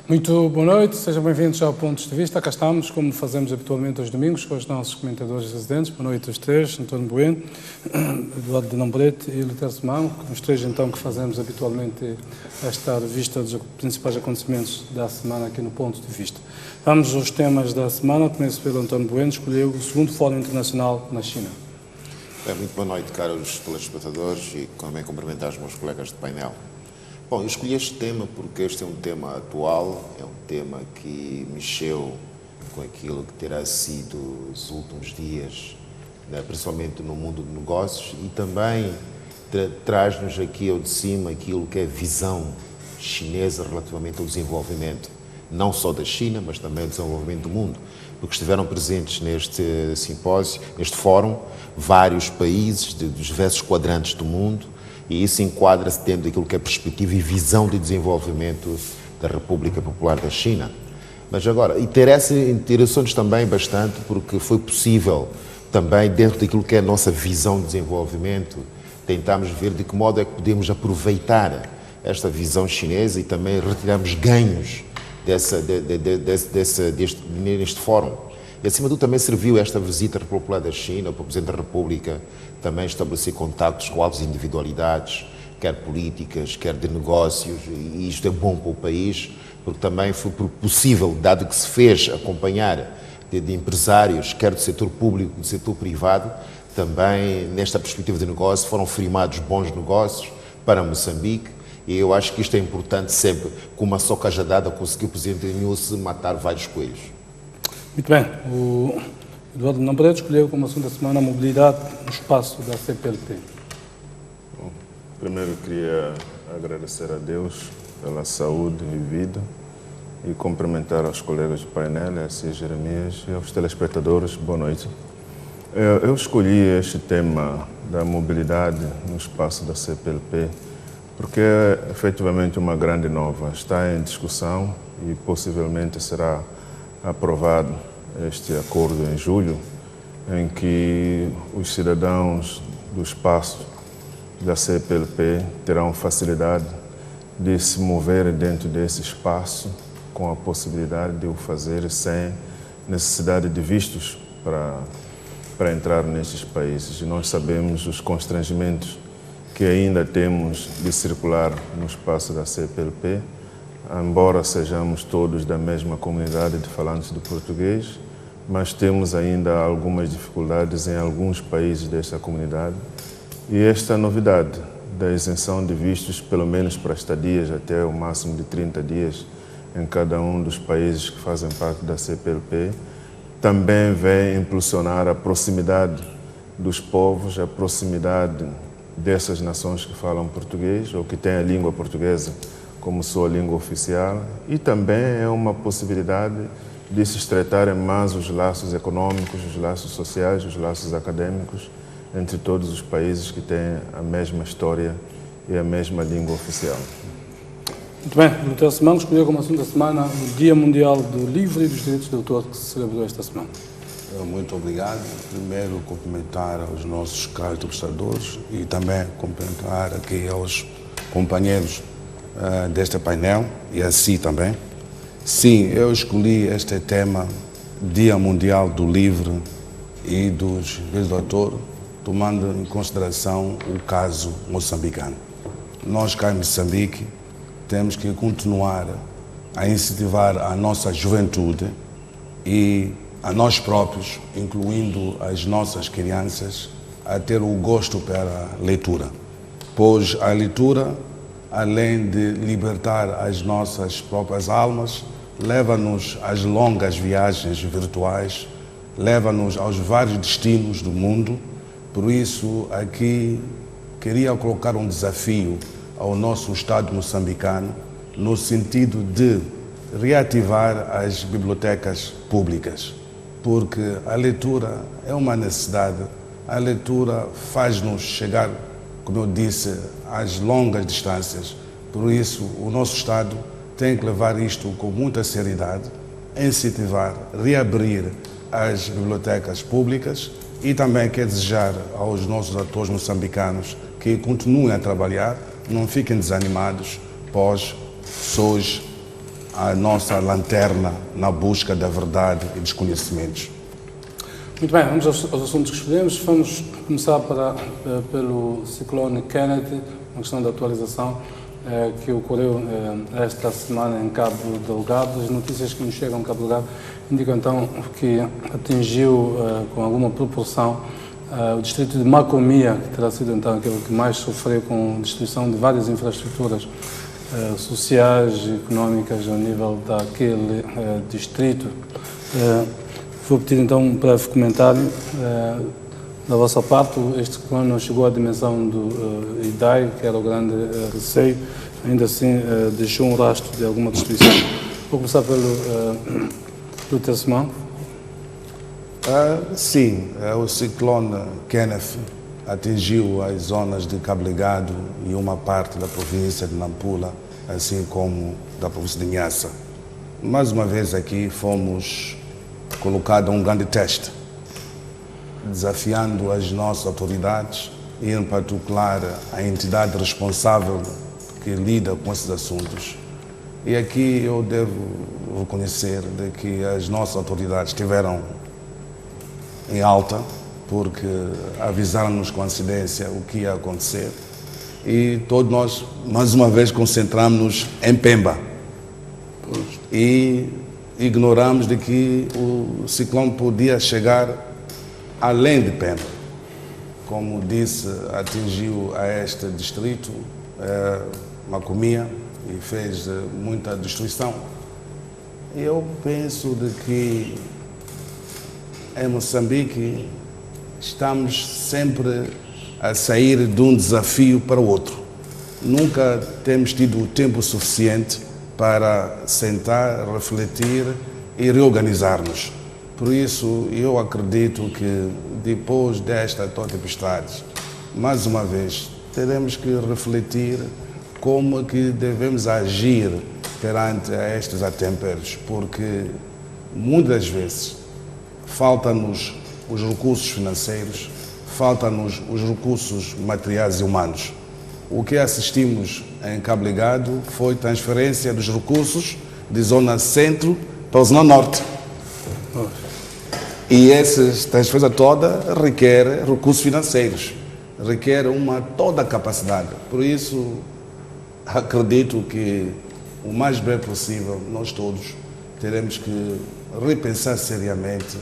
Muito boa noite, sejam bem-vindos ao Pontos de Vista. Cá estamos, como fazemos habitualmente aos domingos, com os nossos comentadores residentes. Boa noite aos três, António Bueno, Eduardo de Nambrete e Lutero Simão, os três então que fazemos habitualmente esta revista dos principais acontecimentos da semana aqui no Ponto de Vista. Vamos aos temas da semana. Começo pelo António Bueno, escolheu o segundo Fórum Internacional na China. Muito boa noite, caros telespectadores, e também cumprimentar os meus colegas de painel. Bom, eu escolhi este tema porque este é um tema atual, é um tema que mexeu com aquilo que terá sido os últimos dias, né, principalmente no mundo de negócios, e também traz-nos aqui ao de cima aquilo que é a visão chinesa relativamente ao desenvolvimento, não só da China, mas também ao desenvolvimento do mundo, porque estiveram presentes neste simpósio, neste fórum, vários países dos diversos quadrantes do mundo, e isso enquadra-se dentro daquilo que é perspectiva e visão de desenvolvimento da República Popular da China. Mas agora, interessou-nos também bastante porque foi possível também, dentro daquilo que é a nossa visão de desenvolvimento, tentarmos ver de que modo é que podemos aproveitar esta visão chinesa e também retirarmos ganhos neste fórum. E, acima de tudo, também serviu esta visita popular da China, para o Presidente da República também estabelecer contactos com altas individualidades, quer políticas, quer de negócios, e isto é bom para o país, porque também foi possível, dado que se fez acompanhar de empresários, quer do setor público, do setor privado, também nesta perspectiva de negócio foram firmados bons negócios para Moçambique, e eu acho que isto é importante sempre, com uma só cajadada conseguiu o Presidente Nilce matar vários coelhos. Muito bem, o Eduardo Nambrete escolheu como assunto da semana a mobilidade no espaço da CPLP. Bom, primeiro queria agradecer a Deus pela saúde e vida e cumprimentar aos colegas do painel, a Cia Jeremias, e aos telespectadores, boa noite. Eu escolhi este tema da mobilidade no espaço da CPLP porque é efetivamente uma grande nova, está em discussão e possivelmente será aprovado este acordo em julho, em que os cidadãos do espaço da CPLP terão facilidade de se mover dentro desse espaço, com a possibilidade de o fazer sem necessidade de vistos para entrar nestes países. E nós sabemos os constrangimentos que ainda temos de circular no espaço da CPLP, embora sejamos todos da mesma comunidade de falantes de português, mas temos ainda algumas dificuldades em alguns países desta comunidade. E esta novidade da isenção de vistos, pelo menos para estadias até o máximo de 30 dias em cada um dos países que fazem parte da CPLP, também vem impulsionar a proximidade dos povos, a proximidade dessas nações que falam português ou que têm a língua portuguesa como sua língua oficial, e também é uma possibilidade de se estreitarem mais os laços econômicos, os laços sociais, os laços acadêmicos entre todos os países que têm a mesma história e a mesma língua oficial. Muito bem, o Lutero Simão escolheu como assunto da semana o Dia Mundial do Livro e dos Direitos de Autor, que se celebrou esta semana. Muito obrigado. Primeiro, cumprimentar aos nossos caros telespectadores e também cumprimentar aqui aos companheiros deste painel e a si também. Sim, eu escolhi este tema, Dia Mundial do Livro e dos Direitos do Autor, tomando em consideração o caso moçambicano. Nós cá em Moçambique temos que continuar a incentivar a nossa juventude e a nós próprios, incluindo as nossas crianças, a ter o gosto pela leitura, pois a leitura, além de libertar as nossas próprias almas, leva-nos às longas viagens virtuais, leva-nos aos vários destinos do mundo. Por isso, aqui queria colocar um desafio ao nosso Estado moçambicano, no sentido de reativar as bibliotecas públicas, porque a leitura é uma necessidade, a leitura faz-nos chegar, como eu disse, às longas distâncias. Por isso, o nosso Estado tem que levar isto com muita seriedade, incentivar, reabrir as bibliotecas públicas e também quer desejar aos nossos atores moçambicanos que continuem a trabalhar, não fiquem desanimados, pois sois a nossa lanterna na busca da verdade e dos conhecimentos. Muito bem, vamos aos assuntos que escolhemos. Vamos começar pelo ciclone Kennedy, uma questão de atualização que ocorreu esta semana em Cabo Delgado. As notícias que nos chegam em Cabo Delgado indicam então que atingiu com alguma proporção o distrito de Macomia, que terá sido então aquele que mais sofreu com a destruição de várias infraestruturas sociais e económicas ao nível daquele distrito. Vou pedir então um breve comentário da vossa parte. Este ciclone não chegou à dimensão do Idai, que era o grande receio, ainda assim deixou um rastro de alguma destruição. Vou começar pelo Tercemão. Sim, o ciclone Kenneth atingiu as zonas de Cabo Delgado e uma parte da província de Nampula, assim como da província de Niassa. Mais uma vez aqui fomos colocados a um grande teste, desafiando as nossas autoridades e, em particular, a entidade responsável que lida com esses assuntos. E aqui eu devo reconhecer de que as nossas autoridades estiveram em alta, porque avisaram-nos com antecedência o que ia acontecer, e todos nós, mais uma vez, concentramos-nos em Pemba e ignoramos de que o ciclone podia chegar além de Pemba. Como disse, atingiu a este distrito, Macomia, e fez muita destruição. Eu penso de que em Moçambique estamos sempre a sair de um desafio para o outro. Nunca temos tido o tempo suficiente para sentar, refletir e reorganizar-nos. Por isso, eu acredito que depois desta tempestade, mais uma vez, teremos que refletir como é que devemos agir perante estes atemperos, porque muitas vezes faltam-nos os recursos financeiros, faltam-nos os recursos materiais e humanos. O que assistimos em Cabo Delgado foi transferência dos recursos de zona centro para a zona norte. E essa transferência toda requer recursos financeiros, requer toda a capacidade. Por isso, acredito que o mais breve possível, nós todos teremos que repensar seriamente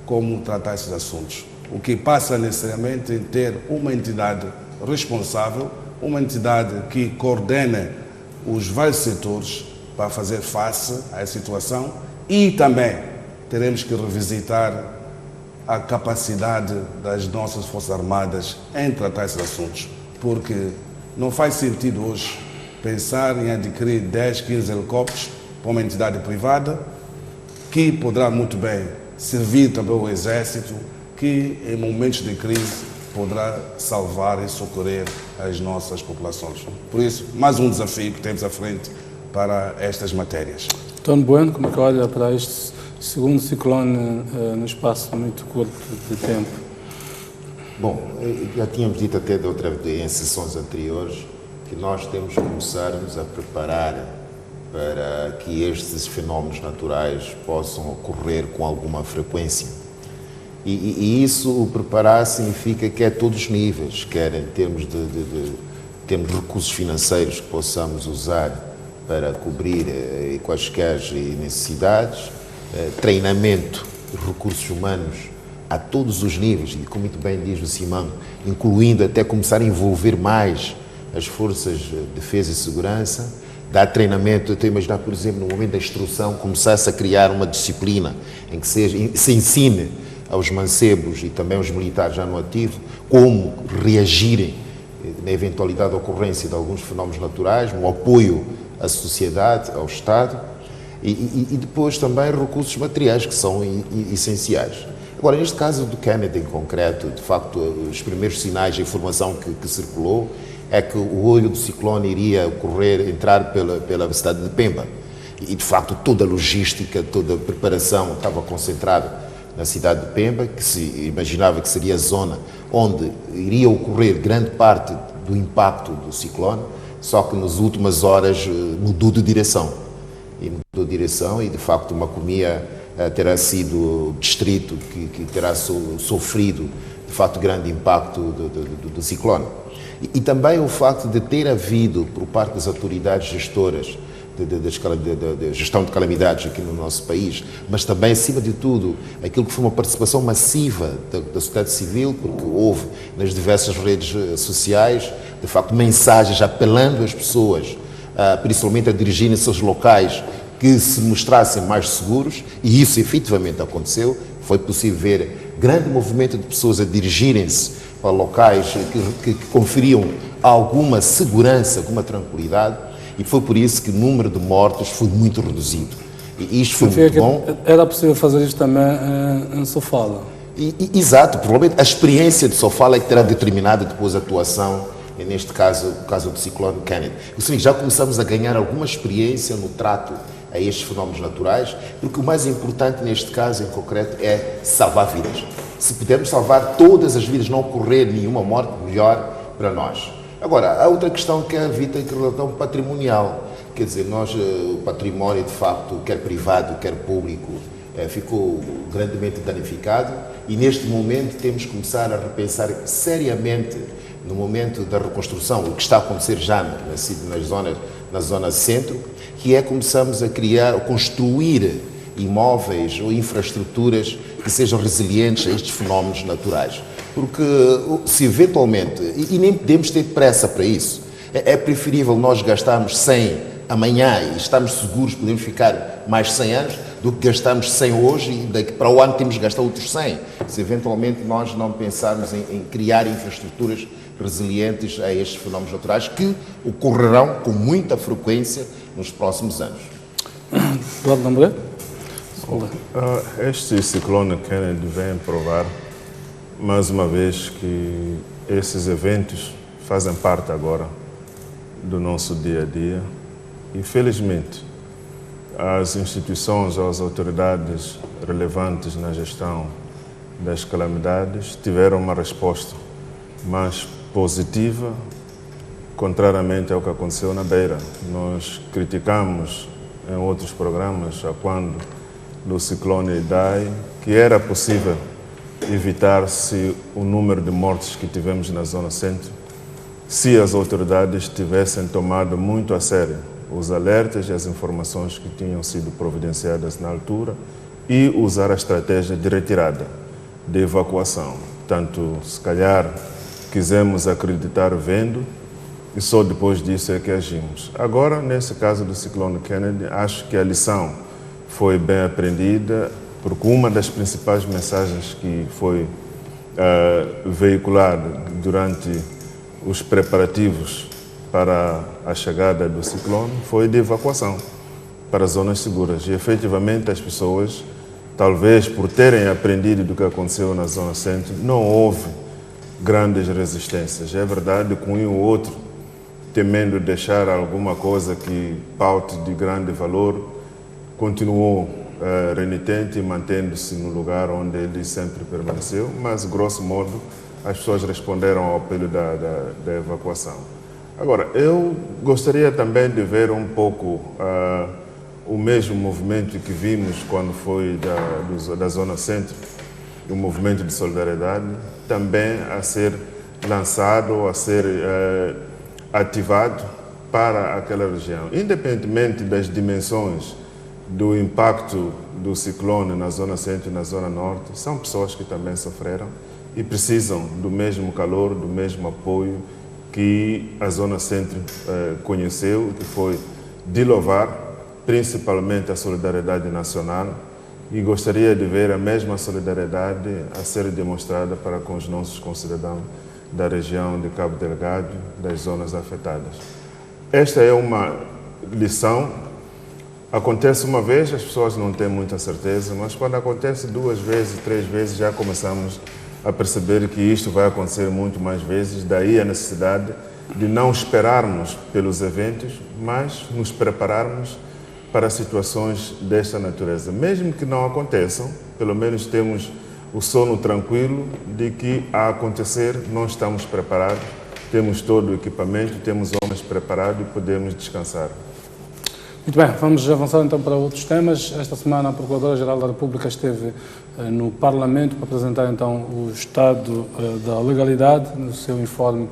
como tratar esses assuntos. O que passa necessariamente em ter uma entidade responsável, uma entidade que coordene os vários setores para fazer face à situação, e também teremos que revisitar a capacidade das nossas Forças Armadas em tratar esses assuntos, porque não faz sentido hoje pensar em adquirir 10, 15 helicópteros para uma entidade privada que poderá muito bem servir também ao Exército, que em momentos de crise poderá salvar e socorrer as nossas populações. Por isso, mais um desafio que temos à frente para estas matérias. Tony Bueno, como é que olha para este segundo ciclone no espaço muito curto de tempo? Bom, já tínhamos dito até em sessões anteriores que nós temos que começarmos a preparar para que estes fenómenos naturais possam ocorrer com alguma frequência. E isso, o preparar, significa que é a todos os níveis, quer em termos termos recursos financeiros que possamos usar para cobrir quaisquer necessidades, treinamento de recursos humanos a todos os níveis, e como muito bem diz o Simão, incluindo até começar a envolver mais as forças de defesa e segurança, dar treinamento. Eu estou a imaginar, por exemplo, no momento da instrução, começasse a criar uma disciplina em que se ensine aos mancebos e também aos militares já no ativo como reagirem na eventualidade da ocorrência de alguns fenómenos naturais, um apoio à sociedade, ao Estado, e depois também recursos materiais que são essenciais. Agora, neste caso do Kennedy em concreto, de facto, os primeiros sinais de informação que circulou é que o olho do ciclone iria entrar pela cidade de Pemba. E, de facto, toda a logística, toda a preparação estava concentrada na cidade de Pemba, que se imaginava que seria a zona onde iria ocorrer grande parte do impacto do ciclone, só que nas últimas horas mudou de direção. e mudou de direção e, de facto, Macomia terá sido distrito que terá sofrido, de facto, grande impacto do ciclone. E também o facto de ter havido, por parte das autoridades gestoras, de gestão de calamidades aqui no nosso país, mas também, acima de tudo, aquilo que foi uma participação massiva da sociedade civil, porque houve nas diversas redes sociais, de facto, mensagens apelando às pessoas, principalmente a dirigirem-se aos locais que se mostrassem mais seguros, e isso efetivamente aconteceu. Foi possível ver grande movimento de pessoas a dirigirem-se para locais que conferiam alguma segurança, alguma tranquilidade, e foi por isso que o número de mortos foi muito reduzido. E isto foi muito bom. Era possível fazer isto também em Sofala? Exato, provavelmente a experiência de Sofala é que terá determinado depois a atuação, neste caso, o caso do ciclone Kennedy. Ou já começamos a ganhar alguma experiência no trato a estes fenómenos naturais, porque o mais importante neste caso em concreto é salvar vidas. Se pudermos salvar todas as vidas, não ocorrer nenhuma morte, melhor para nós. Agora, há outra questão que é a questão patrimonial. Quer dizer, nós, o património, de facto, quer privado, quer público, ficou grandemente danificado e, neste momento, temos que começar a repensar seriamente no momento da reconstrução, o que está a acontecer já na zona centro, que é começamos a construir imóveis ou infraestruturas que sejam resilientes a estes fenómenos naturais. Porque se eventualmente, e nem podemos ter pressa para isso, é preferível nós gastarmos 100 amanhã e estarmos seguros, podemos ficar mais 100 anos, do que gastarmos 100 hoje e daqui para o ano temos que gastar outros 100. Se eventualmente nós não pensarmos em criar infraestruturas resilientes a estes fenómenos naturais que ocorrerão com muita frequência nos próximos anos. Eduardo Lambré? Este ciclone Kennedy vem provar mais uma vez que esses eventos fazem parte agora do nosso dia a dia e, felizmente, as instituições, as autoridades relevantes na gestão das calamidades tiveram uma resposta mais positiva, contrariamente ao que aconteceu na Beira. Nós criticamos em outros programas, a quando do ciclone Idai, que era possível evitar-se o número de mortes que tivemos na zona centro se as autoridades tivessem tomado muito a sério os alertas e as informações que tinham sido providenciadas na altura e usar a estratégia de retirada, de evacuação. Portanto, se calhar quisemos acreditar vendo e só depois disso é que agimos. Agora, nesse caso do ciclone Kennedy, acho que a lição foi bem aprendida, porque uma das principais mensagens que foi veiculada durante os preparativos para a chegada do ciclone foi de evacuação para zonas seguras. E, efetivamente, as pessoas, talvez por terem aprendido do que aconteceu na zona centro, não houve grandes resistências. É verdade que um e o outro, temendo deixar alguma coisa que paute de grande valor, continuou renitente e mantendo-se no lugar onde ele sempre permaneceu, mas, grosso modo, as pessoas responderam ao apelo da evacuação. Agora, eu gostaria também de ver um pouco o mesmo movimento que vimos quando foi da Zona Centro, o movimento de solidariedade, também a ser lançado, a ser ativado para aquela região. Independentemente das dimensões do impacto do ciclone na Zona Centro e na Zona Norte, são pessoas que também sofreram e precisam do mesmo calor, do mesmo apoio que a Zona Centro conheceu, que foi de louvar, principalmente a solidariedade nacional, e gostaria de ver a mesma solidariedade a ser demonstrada para com os nossos concidadãos da região de Cabo Delgado, das zonas afetadas. Esta é uma lição. Acontece uma vez, as pessoas não têm muita certeza, mas quando acontece 2 vezes, 3 vezes, já começamos a perceber que isto vai acontecer muito mais vezes. Daí a necessidade de não esperarmos pelos eventos, mas nos prepararmos para situações desta natureza. Mesmo que não aconteçam, pelo menos temos o sono tranquilo de que, a acontecer, nós estamos preparados, temos todo o equipamento, temos homens preparados e podemos descansar. Muito bem, vamos avançar então para outros temas. Esta semana a Procuradora-Geral da República esteve no Parlamento para apresentar então o estado da legalidade no seu informe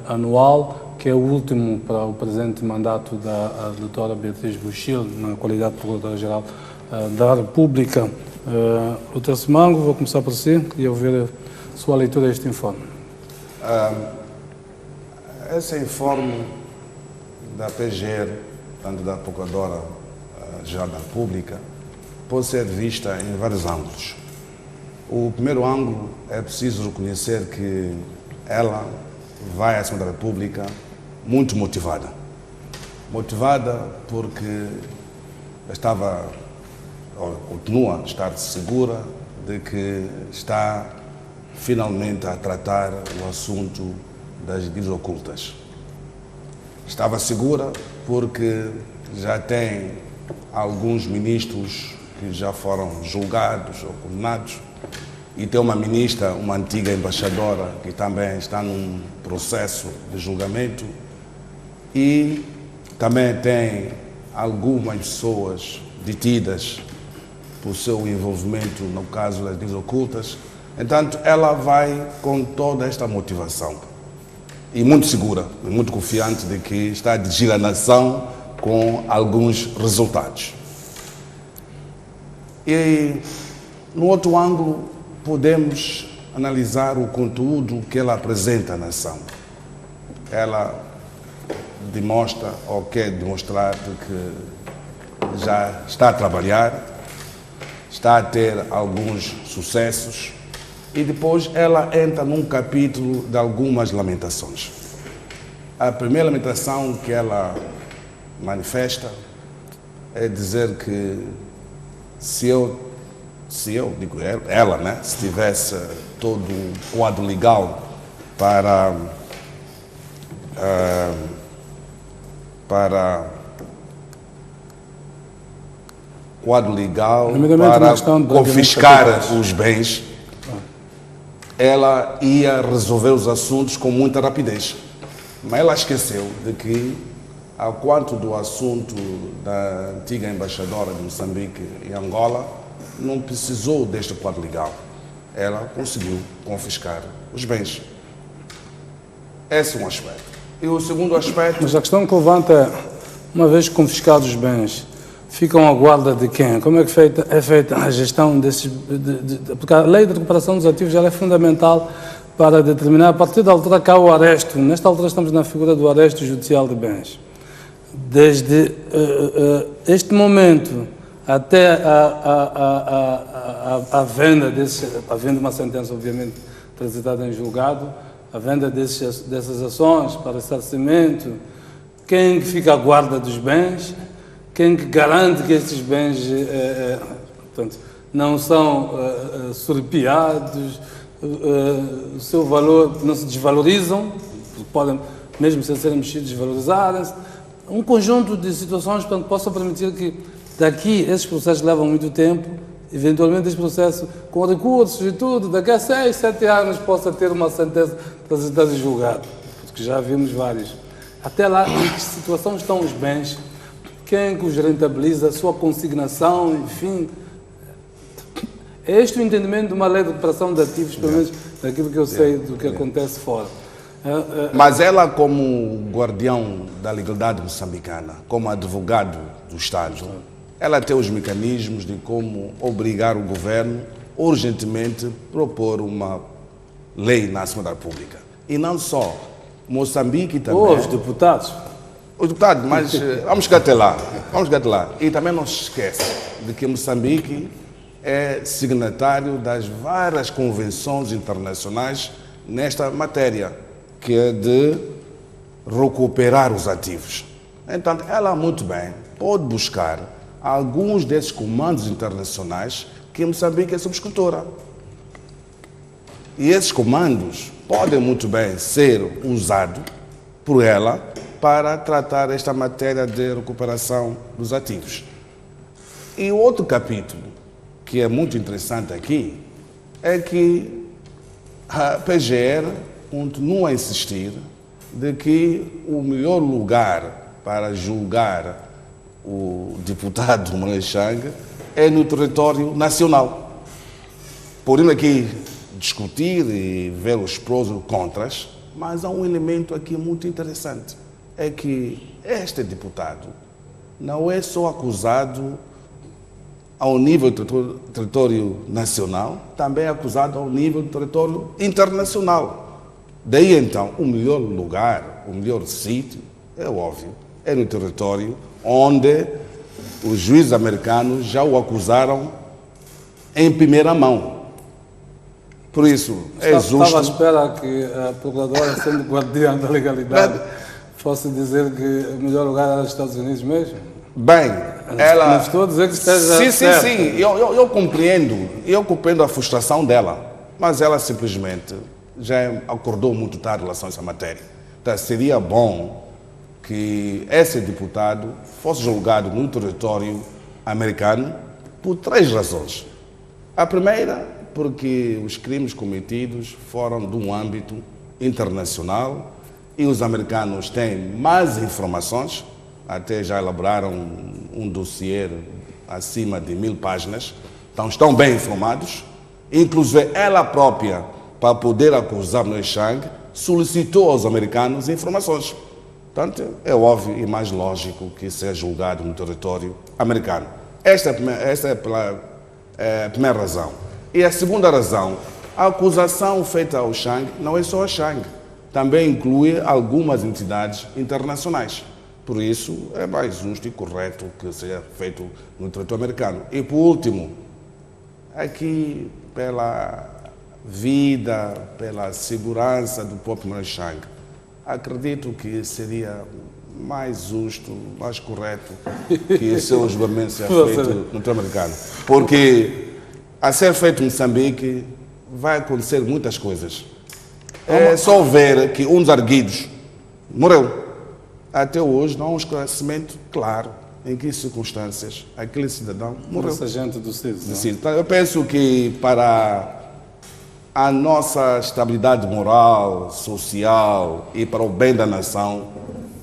anual, que é o último para o presente mandato da doutora Beatriz Buchil, na qualidade de Procuradora-Geral da República. Dr. Simango, vou começar por si, queria ouvir a sua leitura deste informe. Esse informe da PGR, tanto da Procuradora-Geral da República, pode ser vista em vários ângulos. O primeiro ângulo é preciso reconhecer que ela vai à Assembleia da República muito motivada. Motivada porque continua a estar segura de que está finalmente a tratar o assunto das dívidas ocultas. Estava segura porque já tem alguns ministros que já foram julgados ou condenados e tem uma ministra, uma antiga embaixadora, que também está num processo de julgamento e também tem algumas pessoas detidas por seu envolvimento no caso das dívidas ocultas. Entanto, ela vai com toda esta motivação e muito segura, muito confiante de que está a dirigir a nação com alguns resultados. E, no outro ângulo, podemos analisar o conteúdo que ela apresenta à nação. Ela demonstra, ou quer demonstrar, que já está a trabalhar, está a ter alguns sucessos, e depois ela entra num capítulo de algumas lamentações. A primeira lamentação que ela manifesta é dizer que se eu digo ela, né, se tivesse todo o quadro legal para confiscar os bens, ela ia resolver os assuntos com muita rapidez. Mas ela esqueceu de que, ao quanto do assunto da antiga embaixadora de Moçambique em Angola, não precisou deste quadro legal. Ela conseguiu confiscar os bens. Esse é um aspecto. E o segundo aspecto... Mas a questão que levanta é, uma vez confiscados os bens, ficam à guarda de quem? Como é que é feita a gestão desses... Porque a lei de recuperação dos ativos ela é fundamental para determinar, a partir da altura que há o aresto. Nesta altura estamos na figura do aresto judicial de bens. Desde este momento até a venda havendo uma sentença, obviamente, transitada em julgado, a venda dessas ações para ressarcimento, quem fica à guarda dos bens, quem garante que esses bens portanto, não são surrupiados, o seu valor não se desvalorizam, podem, mesmo sem serem mexidos, desvalorizarem-se. Um conjunto de situações que possam permitir que daqui esses processos levam muito tempo, eventualmente esse processo com recursos e tudo, daqui a 6, 7 anos possa ter uma sentença transitada em julgado, porque já vimos vários. Até lá, em que situação estão os bens, quem os rentabiliza, a sua consignação, enfim. É este o entendimento de uma lei de recuperação de ativos, pelo menos daquilo que eu sei do que acontece fora. Mas ela, como guardião da legalidade moçambicana, como advogado do Estado, ela tem os mecanismos de como obrigar o governo urgentemente a propor uma lei na Assembleia da República. E não só. Moçambique também... Os deputados. Os deputados, mas vamos chegar até lá. Vamos chegar até lá. E também não se esquece de que Moçambique é signatário das várias convenções internacionais nesta matéria, que é de recuperar os ativos. Então, ela muito bem pode buscar alguns desses comandos internacionais que Moçambique é subscritora. E esses comandos podem muito bem ser usados por ela para tratar esta matéria de recuperação dos ativos. E o outro capítulo, que é muito interessante aqui, é que a PGR continua a insistir de que o melhor lugar para julgar o deputado Manuel Chang é no território nacional. Podemos aqui discutir e ver os prós e os contras, mas há um elemento aqui muito interessante, é que este deputado não é só acusado ao nível do território nacional, também é acusado ao nível do território internacional. Daí então, o melhor lugar, o melhor sítio, é óbvio, é no território onde os juízes americanos já o acusaram em primeira mão. Por isso, é justo... Estava à espera que a Procuradora, sendo guardiã da legalidade, fosse dizer que o melhor lugar era os Estados Unidos mesmo. Bem, ela... Não estou a dizer que esteja certo. Sim, eu compreendo a frustração dela, mas ela simplesmente já acordou muito tarde em relação a essa matéria. Então, seria bom que esse deputado fosse julgado no território americano por 3 razões. A primeira, porque os crimes cometidos foram de um âmbito internacional e os americanos têm mais informações, até já elaboraram um dossiê acima de 1000 páginas, então estão bem informados. Inclusive, ela própria, para poder acusar Manuel Chang, solicitou aos americanos informações. Portanto, é óbvio e mais lógico que seja julgado no território americano. Esta é a primeira razão. E a segunda razão, a acusação feita ao Chang não é só a Chang, também inclui algumas entidades internacionais. Por isso, é mais justo e correto que seja feito no território americano. E por último, aqui pela vida, pela segurança do próprio Manuel Chang, acredito que seria mais justo, mais correto que o seu julgamento seja feito no território americano. Porque a ser feito em Moçambique vai acontecer muitas coisas. É só ver que um dos arguidos morreu. Até hoje não há um esclarecimento claro em que circunstâncias aquele cidadão morreu. Esse agente do CIS. Então, eu penso que para a nossa estabilidade moral, social e para o bem da nação,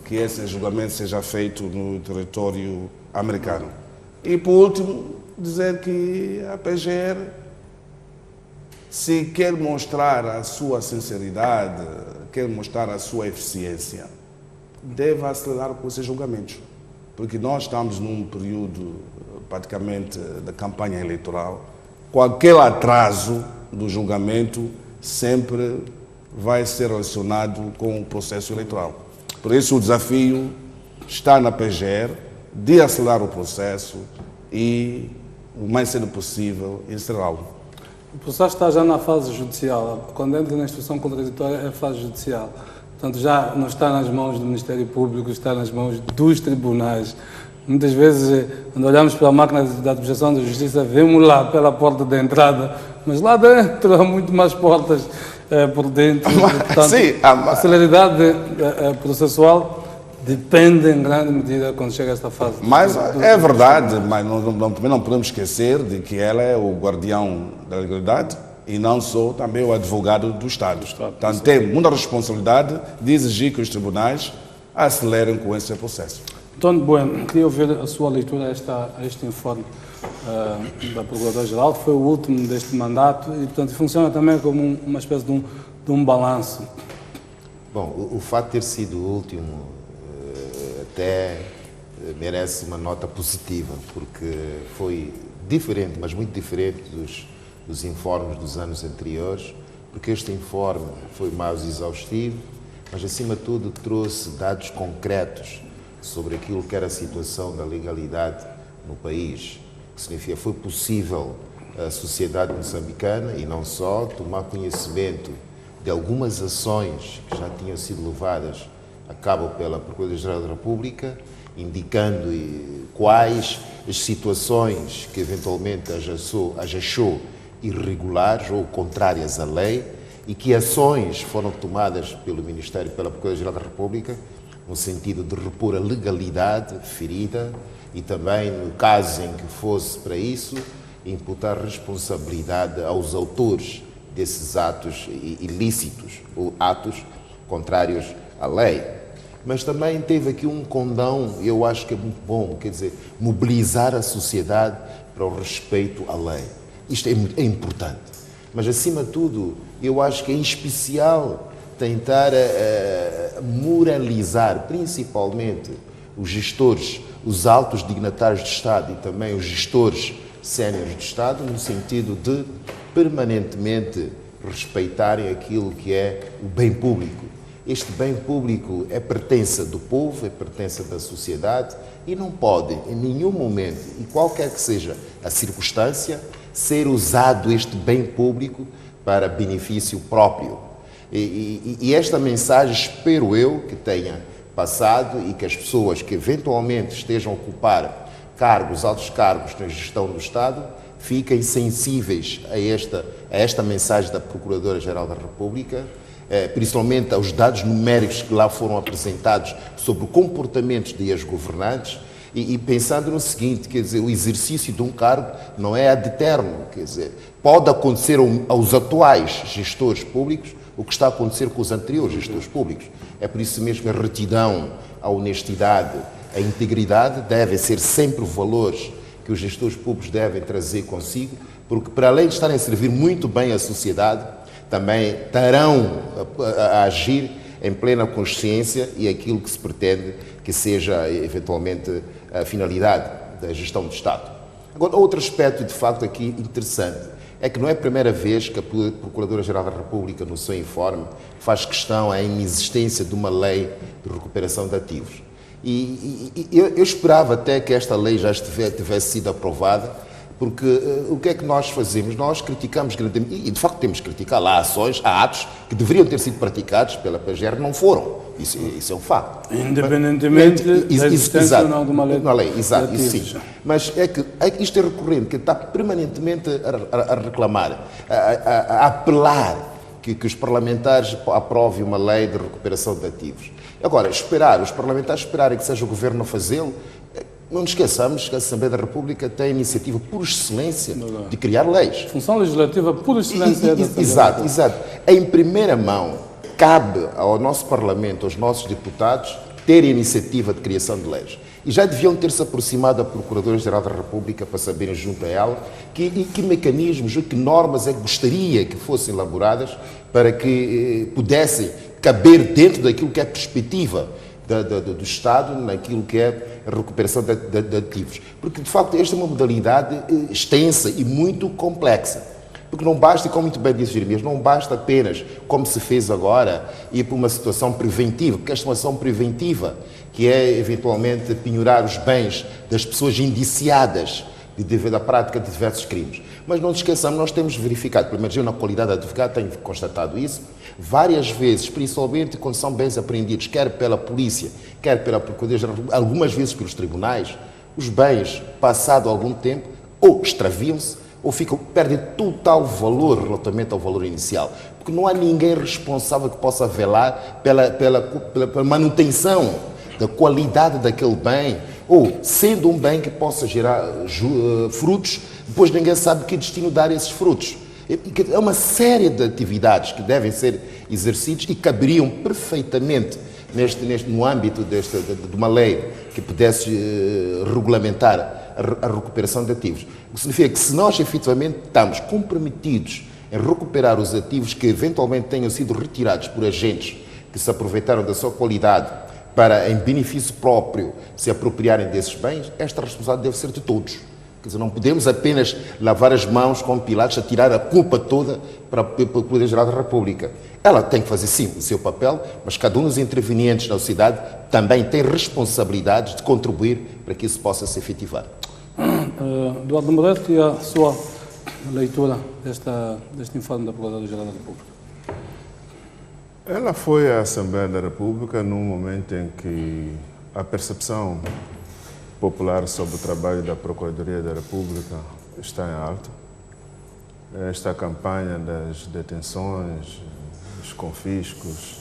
que esse julgamento seja feito no território americano. E por último, dizer que a PGR, se quer mostrar a sua sinceridade, quer mostrar a sua eficiência, deve acelerar com esses julgamentos. Porque nós estamos num período praticamente da campanha eleitoral. Qualquer atraso do julgamento sempre vai ser relacionado com o processo eleitoral. Por isso o desafio está na PGR de acelerar o processo e, o mais cedo possível, encerrá-lo. O processo está já na fase judicial. Quando entra na instrução contraditória é a fase judicial. Portanto, já não está nas mãos do Ministério Público, está nas mãos dos tribunais. Muitas vezes, quando olhamos para a máquina da administração da justiça, vemos lá pela porta de entrada, mas lá dentro há muito mais portas por dentro. Portanto, sim, a celeridade processual depende em grande medida quando chega a esta fase. Mas é verdade, mas também não podemos esquecer de que ela é o guardião da legalidade e não sou também o advogado do Estado. Portanto, tem muita responsabilidade de exigir que os tribunais acelerem com esse processo. António Bueno, queria ouvir a sua leitura a este informe da Procuradora-Geral, que foi o último deste mandato e, portanto, funciona também como uma espécie de um balanço. Bom, o fato de ter sido o último até merece uma nota positiva, porque foi diferente, mas muito diferente dos informes dos anos anteriores, porque este informe foi mais exaustivo, mas, acima de tudo, trouxe dados concretos sobre aquilo que era a situação da legalidade no país. Que significa que foi possível a sociedade moçambicana, e não só, tomar conhecimento de algumas ações que já tinham sido levadas a cabo pela Procuradoria-Geral da República, indicando quais as situações que eventualmente achou irregulares ou contrárias à lei e que ações foram tomadas pelo Ministério e pela Procuradoria-Geral da República no sentido de repor a legalidade ferida e também, no caso em que fosse para isso, imputar responsabilidade aos autores desses atos ilícitos ou atos contrários à lei. mas também teve aqui um condão, eu acho que é muito bom, quer dizer, mobilizar a sociedade para o respeito à lei. Isto é importante. Mas, acima de tudo, eu acho que é em especial tentar moralizar, principalmente, os gestores, os altos dignatários do Estado e também os gestores séniores do Estado, no sentido de permanentemente respeitarem aquilo que é o bem público. Este bem público é pertença do povo, é pertença da sociedade e não pode, em nenhum momento, e qualquer que seja a circunstância, ser usado este bem público para benefício próprio. E esta mensagem, espero eu, que tenha passado e que as pessoas que eventualmente estejam a ocupar cargos, altos cargos na gestão do Estado, fiquem sensíveis a esta mensagem da Procuradora-Geral da República, principalmente aos dados numéricos que lá foram apresentados sobre comportamentos de ex-governantes, e pensando no seguinte, quer dizer, o exercício de um cargo não é ad eterno, quer dizer, pode acontecer aos atuais gestores públicos o que está a acontecer com os anteriores gestores públicos. É por isso mesmo que a retidão, a honestidade, a integridade devem ser sempre valores que os gestores públicos devem trazer consigo, porque para além de estarem a servir muito bem a sociedade, também estarão a agir em plena consciência e aquilo que se pretende que seja eventualmente a finalidade da gestão do Estado. Agora, outro aspecto de facto aqui interessante é que não é a primeira vez que a Procuradora-Geral da República, no seu informe, faz questão à inexistência de uma lei de recuperação de ativos. E eu esperava até que esta lei já tivesse sido aprovada, porque o que é que nós fazemos? Nós criticamos grandemente, e de facto temos que criticar, há ações, há atos que deveriam ter sido praticados pela PGR, não foram. Isso é um facto. Independentemente da existência ou não de uma lei. Exato, isso sim. Mas é que isto é recorrente, que está permanentemente a reclamar, a apelar que os parlamentares aprovem uma lei de recuperação de ativos. Agora, os parlamentares esperarem que seja o Governo a fazê-lo. Não nos esqueçamos que a Assembleia da República tem a iniciativa por excelência de criar leis. Função legislativa por excelência da Assembleia. Exato. Em primeira mão, cabe ao nosso Parlamento, aos nossos deputados, ter a iniciativa de criação de leis. E já deviam ter-se aproximado da Procuradora-Geral da República para saberem junto a ela que mecanismos, que normas é que gostaria que fossem elaboradas para que pudessem caber dentro daquilo que é a perspectiva do Estado, naquilo que é a recuperação de ativos. Porque, de facto, esta é uma modalidade extensa e muito complexa. Porque não basta, como muito bem disse Jeremias, não basta apenas, como se fez agora, ir para uma situação preventiva, porque esta é uma ação preventiva, que é, eventualmente, penhorar os bens das pessoas indiciadas da prática de diversos crimes. Mas não nos esqueçamos, nós temos verificado, pelo menos eu na qualidade de advogado tenho constatado isso, várias vezes, principalmente quando são bens apreendidos, quer pela polícia, quer pela Procuradoria, algumas vezes pelos tribunais, os bens, passado algum tempo, ou extraviam-se, ou perdem total valor relativamente ao valor inicial. Porque não há ninguém responsável que possa velar pela manutenção da qualidade daquele bem, ou sendo um bem que possa gerar frutos, depois ninguém sabe que destino dar esses frutos. É uma série de atividades que devem ser exercidas e caberiam perfeitamente no âmbito de uma lei que pudesse regulamentar a recuperação de ativos. O que significa que se nós efetivamente estamos comprometidos em recuperar os ativos que eventualmente tenham sido retirados por agentes que se aproveitaram da sua qualidade para, em benefício próprio, se apropriarem desses bens, esta responsabilidade deve ser de todos. Quer dizer, não podemos apenas lavar as mãos como Pilatos, a tirar a culpa toda para a Procuradoria-Geral da República. Ela tem que fazer, sim, o seu papel, mas cada um dos intervenientes na sociedade também tem responsabilidades de contribuir para que isso possa se efetivar. Eduardo Moretti, e a sua leitura deste informe da Procuradoria-Geral da República? Ela foi à Assembleia da República num momento em que a percepção popular sobre o trabalho da Procuradoria da República está em alta. Esta campanha das detenções, dos confiscos,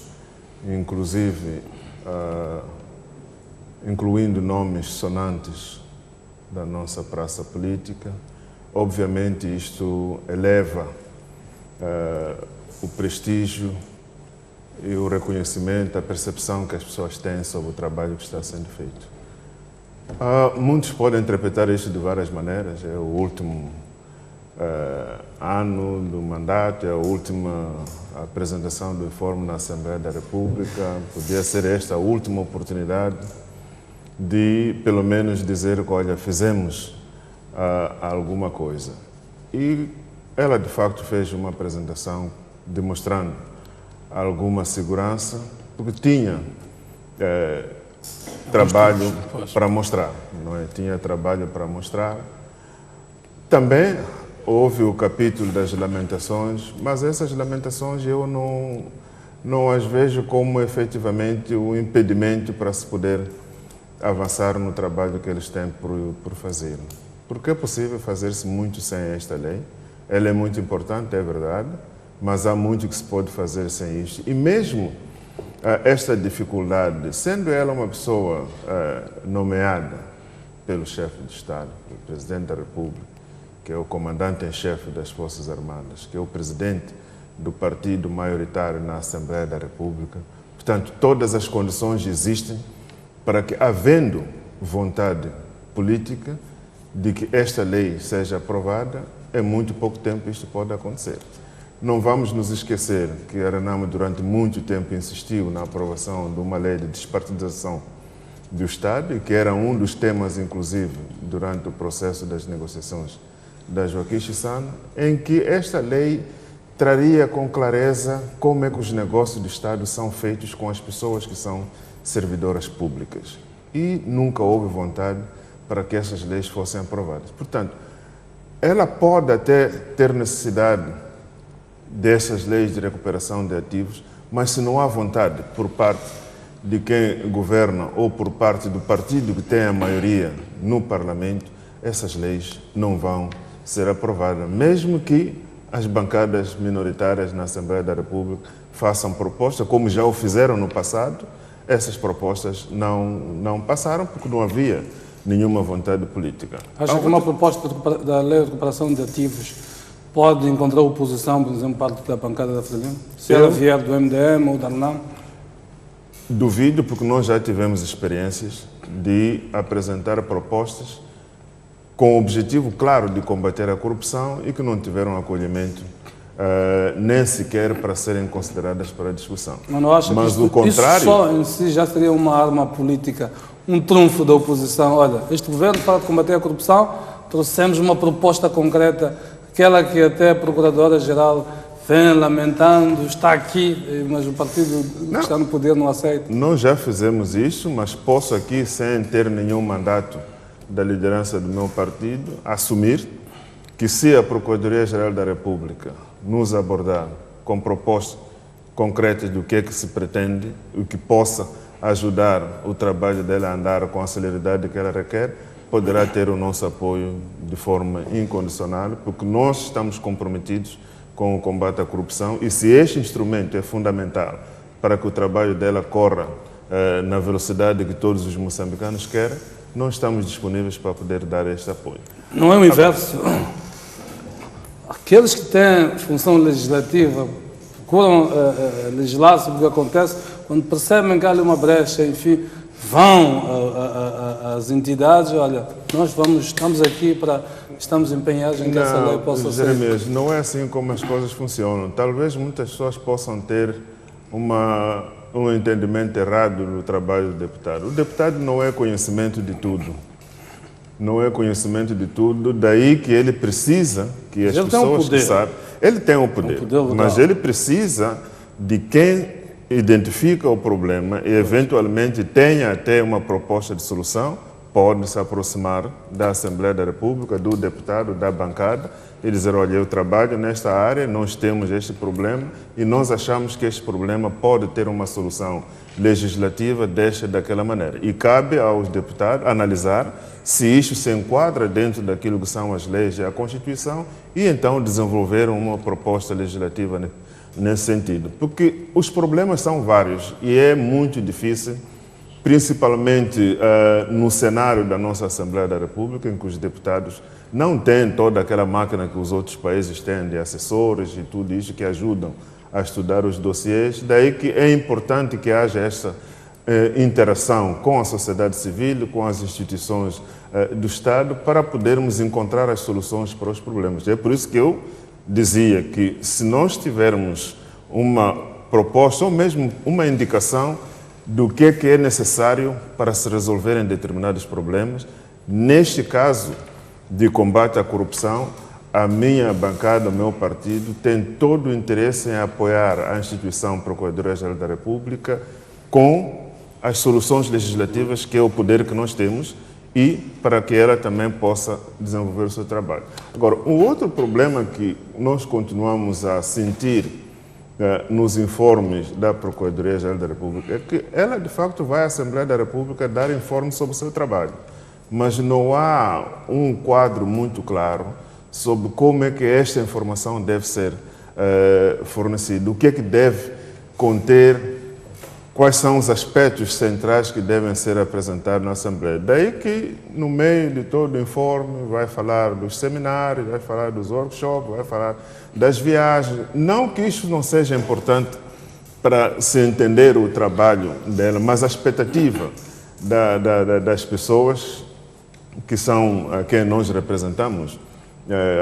inclusive incluindo nomes sonantes da nossa praça política, obviamente isto eleva o prestígio e o reconhecimento, a percepção que as pessoas têm sobre o trabalho que está sendo feito. Muitos podem interpretar isto de várias maneiras. É o último ano do mandato, é a última apresentação do informe na Assembleia da República. Podia ser esta a última oportunidade de, pelo menos, dizer que, olha, fizemos alguma coisa. E ela, de facto, fez uma apresentação demonstrando alguma segurança, porque tinha trabalho para mostrar, não é? Tinha trabalho para mostrar. Também houve o capítulo das lamentações, mas essas lamentações eu não as vejo como efetivamente um impedimento para se poder avançar no trabalho que eles têm por fazer. Porque é possível fazer-se muito sem esta lei. Ela é muito importante, é verdade, mas há muito que se pode fazer sem isto. E mesmo esta dificuldade, sendo ela uma pessoa nomeada pelo chefe de Estado, pelo Presidente da República, que é o comandante em chefe das Forças Armadas, que é o presidente do partido maioritário na Assembleia da República, portanto, todas as condições existem para que, havendo vontade política de que esta lei seja aprovada, em muito pouco tempo isto pode acontecer. Não vamos nos esquecer que a Renamo durante muito tempo insistiu na aprovação de uma lei de despartidização do Estado, e que era um dos temas, inclusive, durante o processo das negociações da Joaquim Chissano, em que esta lei traria com clareza como é que os negócios do Estado são feitos com as pessoas que são servidoras públicas. E nunca houve vontade para que essas leis fossem aprovadas. Portanto, ela pode até ter necessidade dessas leis de recuperação de ativos, mas se não há vontade por parte de quem governa ou por parte do partido que tem a maioria no Parlamento, essas leis não vão ser aprovadas, mesmo que as bancadas minoritárias na Assembleia da República façam propostas, como já o fizeram no passado. Essas propostas não passaram porque não havia nenhuma vontade política. Acha que uma proposta da lei de recuperação de ativos pode encontrar oposição, por exemplo, parte da bancada da Frelimo? Se ela vier do MDM ou da Renamo? Duvido, porque nós já tivemos experiências de apresentar propostas com o objetivo claro de combater a corrupção e que não tiveram acolhimento nem sequer para serem consideradas para discussão. Mas o contrário, isso só em si já seria uma arma política, um trunfo da oposição. Olha, este governo, para combater a corrupção, trouxemos uma proposta concreta, aquela que até a Procuradora-Geral vem lamentando, está aqui, mas o partido que está no poder não aceita. Nós já fizemos isso, mas posso aqui, sem ter nenhum mandato da liderança do meu partido, assumir que se a Procuradoria-Geral da República nos abordar com propostas concretas do que é que se pretende, o que possa ajudar o trabalho dela a andar com a celeridade que ela requer, poderá ter o nosso apoio de forma incondicional, porque nós estamos comprometidos com o combate à corrupção, e se este instrumento é fundamental para que o trabalho dela corra na velocidade que todos os moçambicanos querem, nós estamos disponíveis para poder dar este apoio. Não é o inverso. Aqueles que têm função legislativa procuram legislar sobre o que acontece, quando percebem que há ali uma brecha, enfim, vão às entidades, olha, nós estamos aqui estamos empenhados em que essa lei possa ser. Jeremias, não é assim como as coisas funcionam. Talvez muitas pessoas possam ter um entendimento errado do trabalho do deputado. O deputado não é conhecimento de tudo. Não é conhecimento de tudo, daí que ele precisa que as pessoas que sabem... Ele tem o poder, mas ele precisa de quem identifica o problema e eventualmente tenha até uma proposta de solução, pode se aproximar da Assembleia da República, do deputado, da bancada e dizer, olha, eu trabalho nesta área, nós temos este problema e nós achamos que este problema pode ter uma solução legislativa daquela maneira. E cabe aos deputados analisar se isto se enquadra dentro daquilo que são as leis e a Constituição e então desenvolver uma proposta legislativa nesse sentido. Porque os problemas são vários e é muito difícil, principalmente no cenário da nossa Assembleia da República, em que os deputados não têm toda aquela máquina que os outros países têm de assessores e tudo isso que ajudam a estudar os dossiês. Daí que é importante que haja essa interação com a sociedade civil, com as instituições do Estado, para podermos encontrar as soluções para os problemas. É por isso que eu dizia que, se nós tivermos uma proposta ou mesmo uma indicação do que é necessário para se resolverem determinados problemas, neste caso de combate à corrupção, a minha bancada, o meu partido, tem todo o interesse em apoiar a instituição Procuradoria-Geral da República com as soluções legislativas, que é o poder que nós temos, e para que ela também possa desenvolver o seu trabalho. Agora, um outro problema que nós continuamos a sentir nos informes da Procuradoria-Geral da República é que ela, de facto, vai à Assembleia da República dar informes sobre o seu trabalho, mas não há um quadro muito claro sobre como é que esta informação deve ser fornecida, o que é que deve conter, quais são os aspectos centrais que devem ser apresentados na Assembleia. Daí que, no meio de todo o informe, vai falar dos seminários, vai falar dos workshops, vai falar das viagens. Não que isso não seja importante para se entender o trabalho dela, mas a expectativa das pessoas que são a quem nós representamos,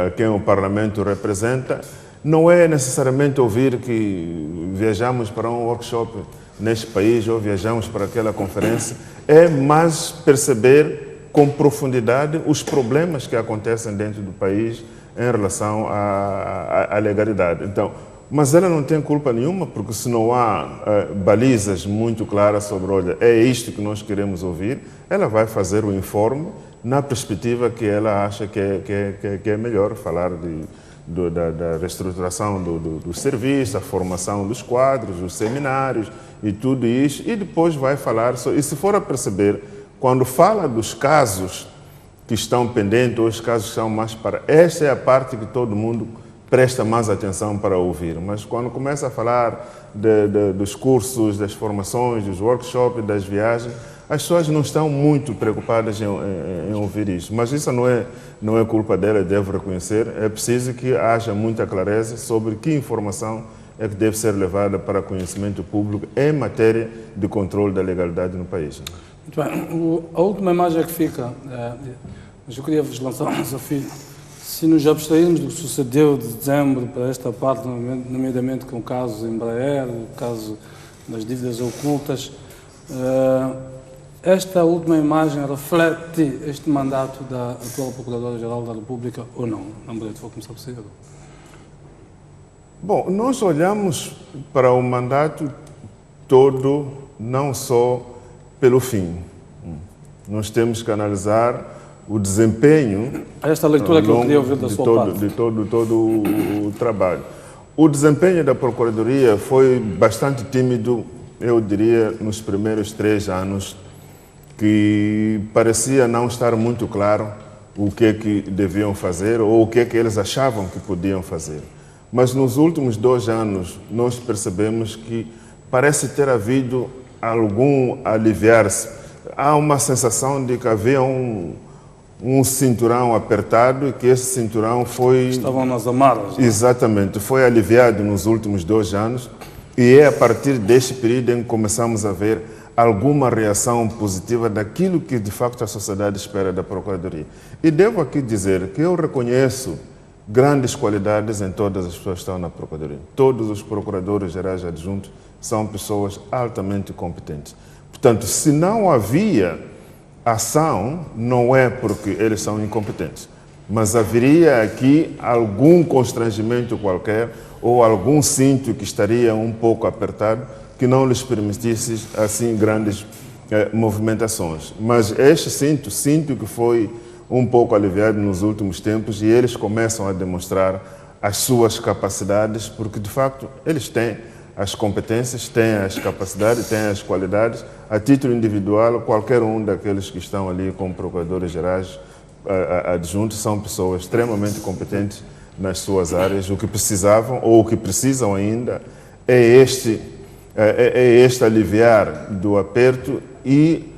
a quem o Parlamento representa, não é necessariamente ouvir que viajamos para um workshop neste país ou viajamos para aquela conferência, é mais perceber com profundidade os problemas que acontecem dentro do país em relação à legalidade. Então, mas ela não tem culpa nenhuma, porque se não há balizas muito claras sobre, olha, é isto que nós queremos ouvir, ela vai fazer o informe na perspectiva que ela acha que é melhor, falar da reestruturação do serviço, a formação dos quadros, dos seminários e tudo isso, e depois vai falar, e se for a perceber, quando fala dos casos que estão pendentes, ou os casos que são mais para... Esta é a parte que todo mundo presta mais atenção para ouvir, mas quando começa a falar dos cursos, das formações, dos workshops, das viagens, as pessoas não estão muito preocupadas em ouvir isso. Mas isso não é culpa dela, devo reconhecer. É preciso que haja muita clareza sobre que informação é que deve ser levada para conhecimento público em matéria de controle da legalidade no país. Muito bem. A última imagem que fica, mas eu queria vos lançar um desafio. Se nos abstrairmos do que sucedeu de dezembro para esta parte, nomeadamente com o caso Embraer, o caso das dívidas ocultas, esta última imagem reflete este mandato da atual Procuradora-Geral da República ou não? Lambrete, vou começar por si. Bom, nós olhamos para o mandato todo, não só pelo fim. Nós temos que analisar o desempenho... Esta leitura que eu queria ouvir da sua parte. De todo o trabalho. O desempenho da Procuradoria foi bastante tímido, eu diria, nos primeiros 3 anos, que parecia não estar muito claro o que é que deviam fazer ou o que é que eles achavam que podiam fazer. Mas nos últimos 2 anos nós percebemos que parece ter havido algum aliviar-se. Há uma sensação de que havia um cinturão apertado e que esse cinturão foi... Estavam nas amarras. Né? Exatamente, foi aliviado nos últimos 2 anos e é a partir deste período em que começamos a ver alguma reação positiva daquilo que de facto a sociedade espera da Procuradoria. E devo aqui dizer que eu reconheço grandes qualidades em todas as pessoas que estão na Procuradoria. Todos os procuradores gerais adjuntos são pessoas altamente competentes. Portanto, se não havia ação, não é porque eles são incompetentes, mas haveria aqui algum constrangimento qualquer ou algum cinto que estaria um pouco apertado que não lhes permitisse assim grandes movimentações. Mas este sinto que foi um pouco aliviado nos últimos tempos e eles começam a demonstrar as suas capacidades, porque de facto eles têm as competências, têm as capacidades, têm as qualidades. A título individual, qualquer um daqueles que estão ali como procuradores gerais adjuntos são pessoas extremamente competentes nas suas áreas. O que precisavam ou o que precisam ainda é este aliviar do aperto e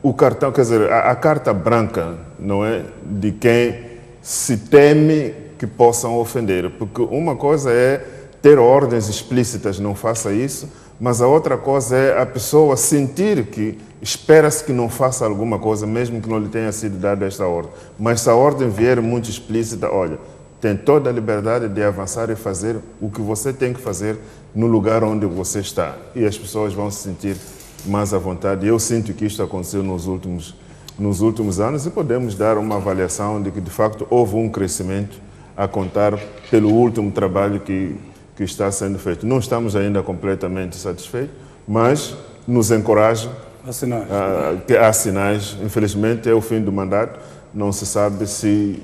o cartão, quer dizer, a carta branca, não é, de quem se teme que possam ofender, porque uma coisa é ter ordens explícitas, não faça isso, mas a outra coisa é a pessoa sentir que espera-se que não faça alguma coisa, mesmo que não lhe tenha sido dada esta ordem. Mas se a ordem vier muito explícita, olha, tem toda a liberdade de avançar e fazer o que você tem que fazer no lugar onde você está. E as pessoas vão se sentir mais à vontade. Eu sinto que isto aconteceu nos últimos anos e podemos dar uma avaliação de que, de facto, houve um crescimento a contar pelo último trabalho que está sendo feito. Não estamos ainda completamente satisfeitos, mas nos encoraja. Há sinais. Infelizmente, é o fim do mandato. Não se sabe se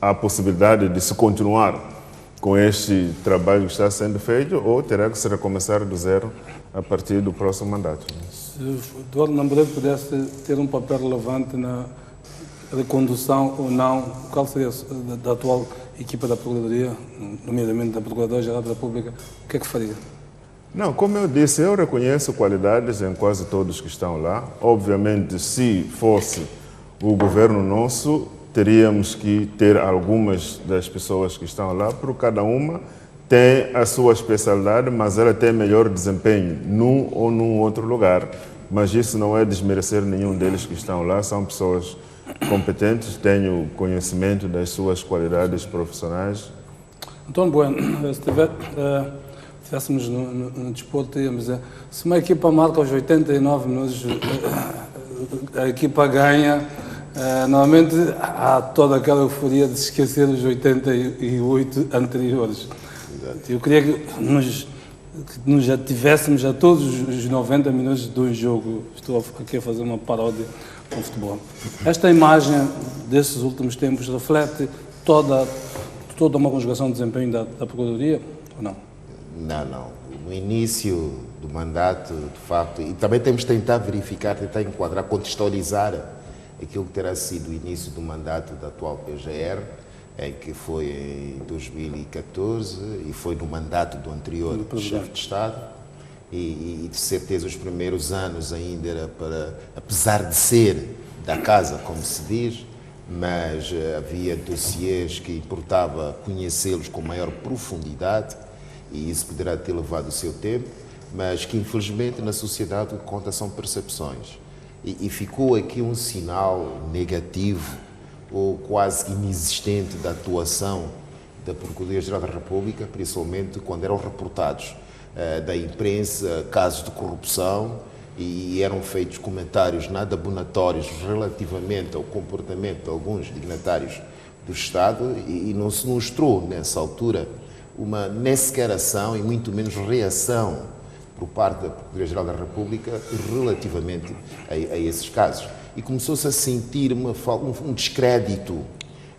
há possibilidade de se continuar com este trabalho que está sendo feito ou terá que se recomeçar do zero a partir do próximo mandato. Se Eduardo Nambureto pudesse ter um papel relevante na recondução ou não, qual seria da atual equipa da Procuradoria, nomeadamente da Procuradora-Geral da República, o que é que faria? Não, como eu disse, eu reconheço qualidades em quase todos que estão lá. Obviamente, se fosse o governo nosso, teríamos que ter algumas das pessoas que estão lá, porque cada uma tem a sua especialidade, mas ela tem melhor desempenho num ou num outro lugar. Mas isso não é desmerecer nenhum deles que estão lá, são pessoas competentes, têm conhecimento das suas qualidades profissionais. Antônio Bueno, se estivéssemos no desporto, íamos dizer, se uma equipa marca aos 89 minutos, a equipa ganha, normalmente há toda aquela euforia de se esquecer os 88 anteriores. Eu queria que nos já tivéssemos a todos os 90 minutos de um jogo. Estou aqui a fazer uma paródia com o futebol. Esta imagem desses últimos tempos reflete toda uma conjugação de desempenho da Procuradoria ou não? Não. No início do mandato, de facto, e também temos de tentar verificar, tentar enquadrar, contextualizar aquilo que terá sido o início do mandato da atual PGR, em que foi em 2014 e foi no mandato do anterior chefe de Estado. E de certeza os primeiros anos ainda era para, apesar de ser da casa, como se diz, mas havia dossiês que importava conhecê-los com maior profundidade e isso poderá ter levado o seu tempo, mas que infelizmente na sociedade o que conta são percepções. E ficou aqui um sinal negativo ou quase inexistente da atuação da Procuradoria-Geral da República, principalmente quando eram reportados da imprensa casos de corrupção e eram feitos comentários nada abonatórios relativamente ao comportamento de alguns dignatários do Estado e não se mostrou, nessa altura, nem sequer ação e muito menos reação por parte da Procuradoria-Geral da República relativamente a esses casos. E começou-se a sentir um descrédito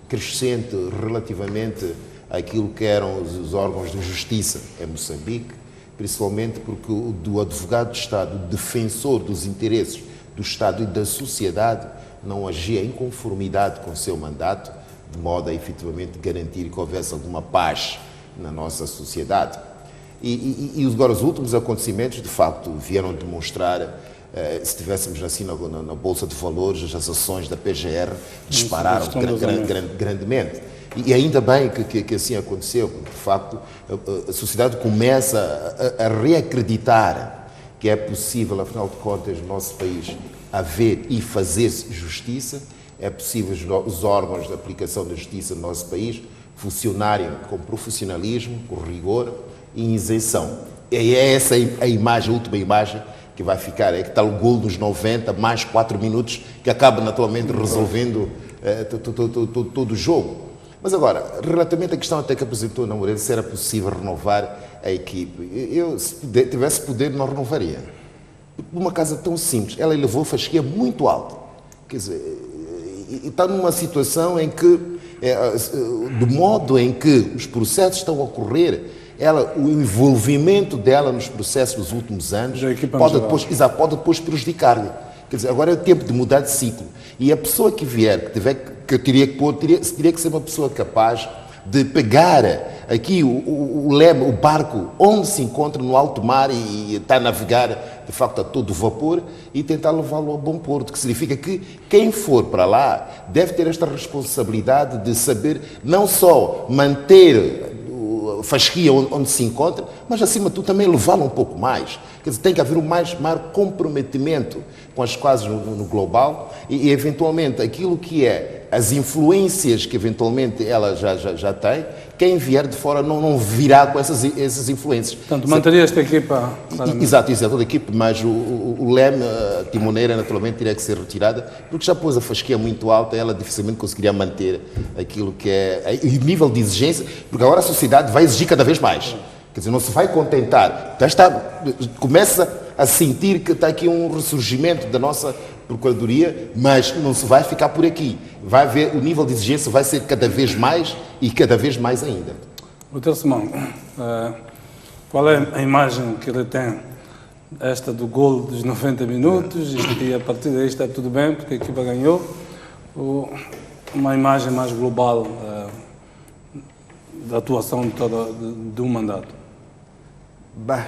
crescente relativamente àquilo que eram os órgãos de justiça em Moçambique, principalmente porque o advogado de Estado, o defensor dos interesses do Estado e da sociedade, não agia em conformidade com o seu mandato, de modo a efetivamente garantir que houvesse alguma paz na nossa sociedade. E agora os últimos acontecimentos, de facto, vieram demonstrar, se estivéssemos assim na Bolsa de Valores, as ações da PGR dispararam grandemente. E ainda bem que assim aconteceu, porque, de facto, a sociedade começa a reacreditar que é possível, afinal de contas, no nosso país, haver e fazer-se justiça, é possível os órgãos de aplicação da justiça no nosso país funcionarem com profissionalismo, com rigor e isenção. E é essa a imagem, a última imagem que vai ficar, é que está o gol dos 90, mais 4 minutos, que acaba naturalmente resolvendo todo o jogo. Mas agora, relativamente à questão até que apresentou na Moreira, se era possível renovar a equipe, eu, se tivesse poder, não renovaria. Uma casa tão simples, ela elevou a fasquia muito alta. Quer dizer, está numa situação em que, do modo em que os processos estão a ocorrer, o envolvimento dela nos processos dos últimos anos pode depois prejudicar-lhe. Quer dizer, agora é o tempo de mudar de ciclo. E a pessoa que vier, teria que ser uma pessoa capaz de pegar aqui o barco onde se encontra no alto mar e está a navegar, de facto, a todo vapor e tentar levá-lo a bom porto, que significa que quem for para lá deve ter esta responsabilidade de saber não só manter fasquia onde se encontra, mas acima de tudo também levá-lo um pouco mais. Quer dizer, tem que haver um maior comprometimento com as causas no global e eventualmente aquilo que é as influências que eventualmente ela já tem, quem vier de fora não virá com essas influências. Portanto, manteria esta equipa? Exato, toda a equipe, mas o leme, a timoneira, naturalmente, teria que ser retirada, porque já pôs a fasquia muito alta, ela dificilmente conseguiria manter aquilo que é o nível de exigência, porque agora a sociedade vai exigir cada vez mais. Quer dizer, não se vai contentar. Começa a sentir que está aqui um ressurgimento da nossa Procuradoria, mas não se vai ficar por aqui. Vai haver, o nível de exigência vai ser cada vez mais e cada vez mais ainda. Doutor Simão, qual é a imagem que ele tem? Esta do gol dos 90 minutos e a partir daí está tudo bem porque a equipa ganhou? Ou uma imagem mais global da atuação de um mandato? Bem,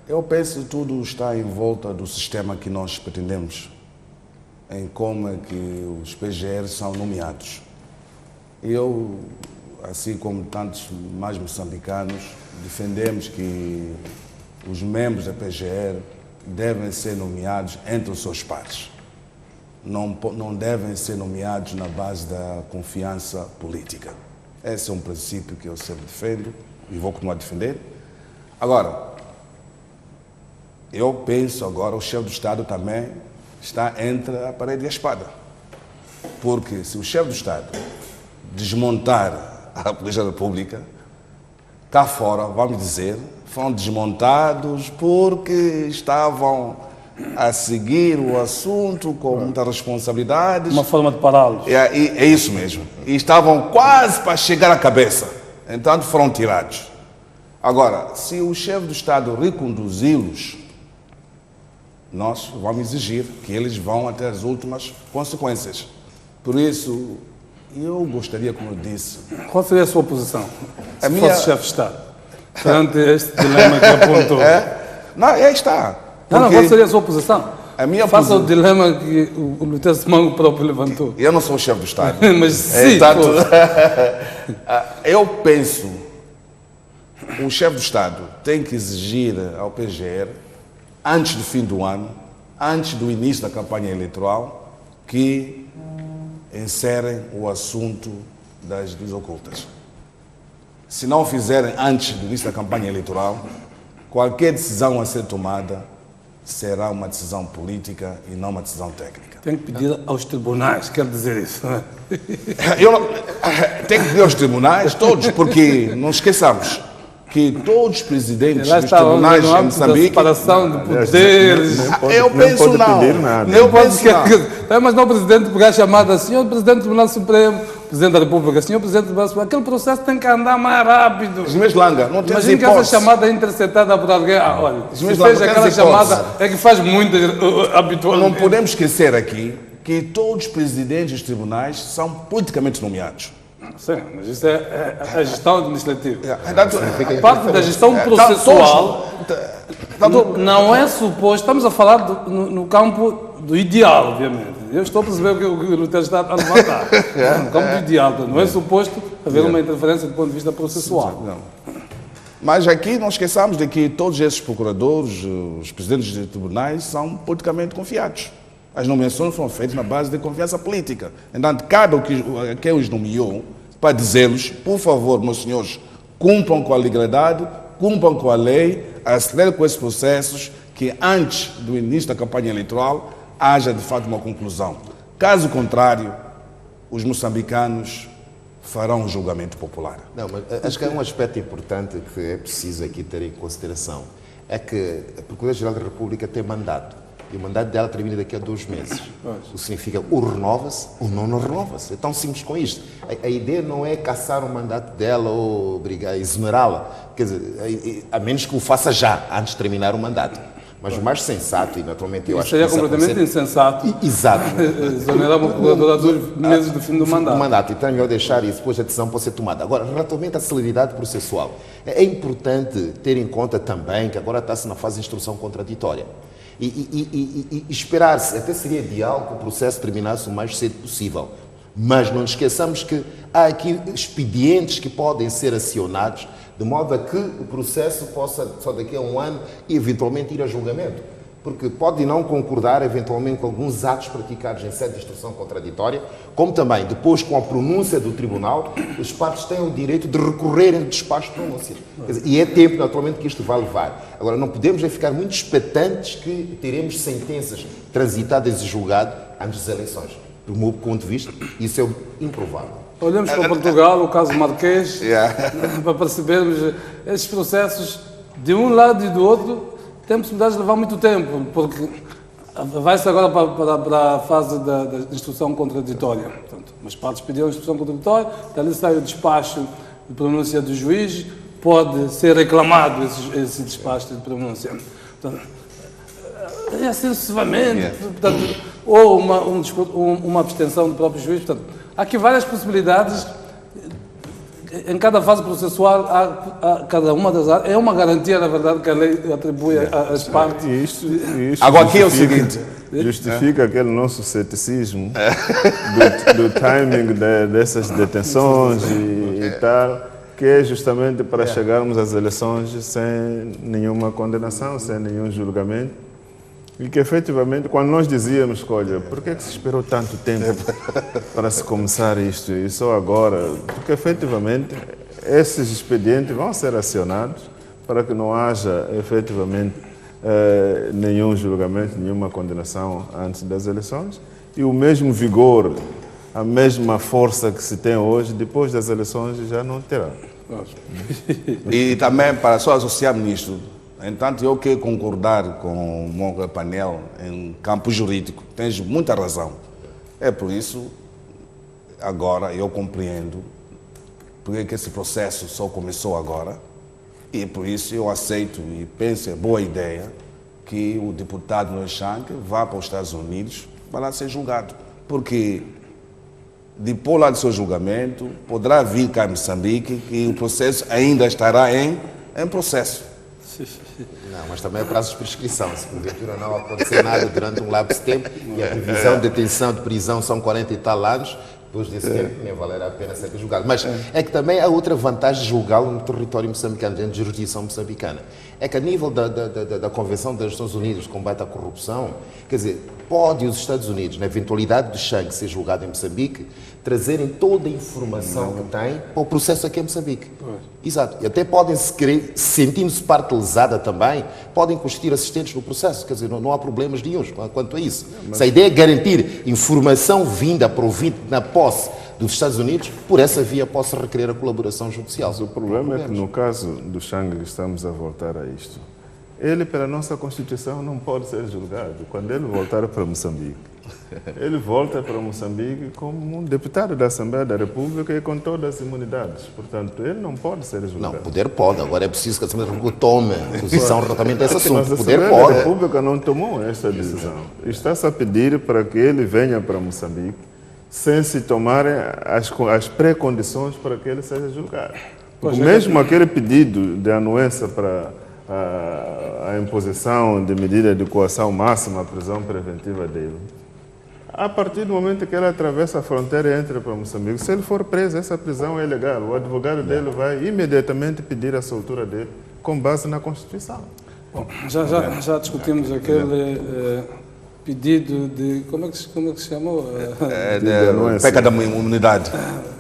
eu penso que tudo está em volta do sistema que nós pretendemos, em como é que os PGR são nomeados. Eu, assim como tantos mais moçambicanos, defendemos que os membros da PGR devem ser nomeados entre os seus pares. Não devem ser nomeados na base da confiança política. Esse é um princípio que eu sempre defendo e vou continuar a defender. Agora, eu penso agora, o chefe do Estado também está entre a parede e a espada. Porque se o chefe do Estado desmontar a Polícia da República, cá fora, vamos dizer, foram desmontados porque estavam a seguir o assunto com muitas responsabilidades. Uma forma de pará-los. É isso mesmo. E estavam quase para chegar à cabeça. Então foram tirados. Agora, se o chefe do Estado reconduzi-los, nós vamos exigir que eles vão até as últimas consequências. Por isso, eu gostaria, como eu disse... Qual seria a sua posição, se minha... fosse chefe de Estado, perante este dilema que apontou? Não, aí está. Não, qual seria a sua posição? A minha Faça o dilema que o Dr. Simão próprio levantou. Eu não sou o chefe do Estado. Mas sim, eu penso, o chefe do Estado tem que exigir ao PGR, antes do fim do ano, antes do início da campanha eleitoral, que encerrem o assunto das desocultas. Se não fizerem antes do início da campanha eleitoral, qualquer decisão a ser tomada será uma decisão política e não uma decisão técnica. Tem que pedir aos tribunais, quer dizer isso, não é? Tenho que pedir aos tribunais, todos, porque não esqueçamos que todos os presidentes dos tribunais em Moçambique... separação de poderes... Eu penso não. Eu penso não. Mas não o presidente pegar a chamada, senhor presidente do Tribunal Supremo, presidente da República, senhor presidente do Tribunal Supremo, aquele processo tem que andar mais rápido. Mas Langa, não tens imagina que essa chamada é interceptada por alguém. Olha, se seja aquela chamada, é que faz muito habitualmente. Não podemos esquecer aqui que todos os presidentes dos tribunais são politicamente nomeados. Sim, mas isso é a gestão administrativa. A parte da gestão processual não é suposto. Estamos a falar no campo do ideal, obviamente. Eu estou a perceber o que o Lutero está a levantar. No campo do ideal, não é suposto haver uma interferência do ponto de vista processual. Não. Mas aqui não esqueçamos de que todos esses procuradores, os presidentes de tribunais, são politicamente confiados. As nomeações foram feitas na base de confiança política. Então, cada quem os nomeou, para dizer-lhes, por favor, meus senhores, cumpram com a legalidade, cumpram com a lei, acelerem com esses processos, que antes do início da campanha eleitoral haja de fato uma conclusão. Caso contrário, os moçambicanos farão um julgamento popular. Não, mas acho que é um aspecto importante que é preciso aqui ter em consideração. É que a Procuradoria-Geral da República tem mandato. E o mandato dela termina daqui a 2 meses. O que significa ou renova-se ou não renova-se. É tão simples com isto. A ideia não é caçar o mandato dela ou obrigar a exonerá-la. Quer dizer, a menos que o faça já, antes de terminar o mandato. Mas o mais sensato, e naturalmente eu acho que seria completamente insensato. Exato. Exonerar uma procuradora a 2 meses do fim do mandato. Então é melhor deixar isso, depois a decisão pode ser tomada. Agora, relativamente à celeridade processual, é importante ter em conta também que agora está-se na fase de instrução contraditória. E esperar-se, até seria ideal que o processo terminasse o mais cedo possível. Mas não esqueçamos que há aqui expedientes que podem ser acionados de modo a que o processo possa, só daqui a um ano, eventualmente ir a julgamento. Porque pode não concordar, eventualmente, com alguns atos praticados em sede de instrução contraditória, como também, depois, com a pronúncia do tribunal, as partes têm o direito de recorrerem do despacho de pronúncia. Quer dizer, e é tempo, naturalmente, que isto vai levar. Agora, não podemos ficar muito expectantes que teremos sentenças transitadas e julgadas antes das eleições. Do meu ponto de vista, isso é improvável. Olhamos para Portugal, o caso Marquês, para percebermos esses processos de um lado e do outro. Tem possibilidade de levar muito tempo, porque vai-se agora para a fase da instrução contraditória. Portanto, as partes pediram a instrução contraditória, dali sai o despacho de pronúncia do juiz, pode ser reclamado esse despacho de pronúncia. Portanto, e assim sucessivamente. Portanto, ou uma abstenção do próprio juiz. Portanto, há aqui várias possibilidades. Em cada fase processual, cada uma das áreas, é uma garantia, na verdade, que a lei atribui às partes. Isto Agora aqui é o seguinte. Justifica aquele nosso ceticismo do timing dessas detenções e tal, que é justamente para chegarmos às eleições sem nenhuma condenação, sem nenhum julgamento. E que, efetivamente, quando nós dizíamos, olha, por que se esperou tanto tempo para se começar isto e só agora? Porque, efetivamente, esses expedientes vão ser acionados para que não haja, efetivamente, nenhum julgamento, nenhuma condenação antes das eleições. E o mesmo vigor, a mesma força que se tem hoje, depois das eleições, já não terá. E também, para só associar-me nisto, entanto, eu quero concordar com o meu painel em campo jurídico. Tens muita razão. É por isso, agora eu compreendo porque que esse processo só começou agora e por isso eu aceito e penso é boa ideia que o deputado Noé Shank vá para os Estados Unidos para lá ser julgado. Porque depois lá do seu julgamento, poderá vir cá em Moçambique e o processo ainda estará em processo. Não, mas também é prazo de prescrição. Se porventura não acontecer nada durante um lapso de tempo e a previsão de detenção de prisão são 40 e tal anos, depois desse tempo nem valerá a pena ser julgado. Mas é que também há outra vantagem de julgá-lo no território moçambicano, dentro da jurisdição moçambicana. É que a nível da Convenção das Nações Unidas de Combate à Corrupção, quer dizer, pode os Estados Unidos, na eventualidade de Shank ser julgado em Moçambique, trazerem toda a informação que têm para o processo aqui em Moçambique. Exato. E até podem, se querer, sentindo-se parte lesada também, podem constituir assistentes no processo. Quer dizer, não há problemas nenhuns quanto a isso. Se a ideia é garantir informação vinda, provida na posse dos Estados Unidos, por essa via possa requerer a colaboração judicial. Mas o problema é que no caso do Shank, estamos a voltar a isto, ele, pela nossa Constituição, não pode ser julgado. Quando ele voltar para Moçambique, ele volta para Moçambique como um deputado da Assembleia da República e com todas as imunidades. Portanto, ele não pode ser julgado. Não, poder pode. Agora é preciso que a Assembleia da República tome posição relativamente a esse assunto. Mas a Poder Assembleia pode. da República não tomou essa decisão. Está-se a pedir para que ele venha para Moçambique sem se tomarem as pré-condições para que ele seja julgado. Porque mesmo aquele pedido de anuência para a imposição de medida de coação máxima à prisão preventiva dele, a partir do momento que ele atravessa a fronteira e entra para Moçambique, se ele for preso, essa prisão é ilegal. O advogado dele vai imediatamente pedir a soltura dele com base na Constituição. Bom, já discutimos aquele pedido de... Como é que se chamou? Peca da imunidade.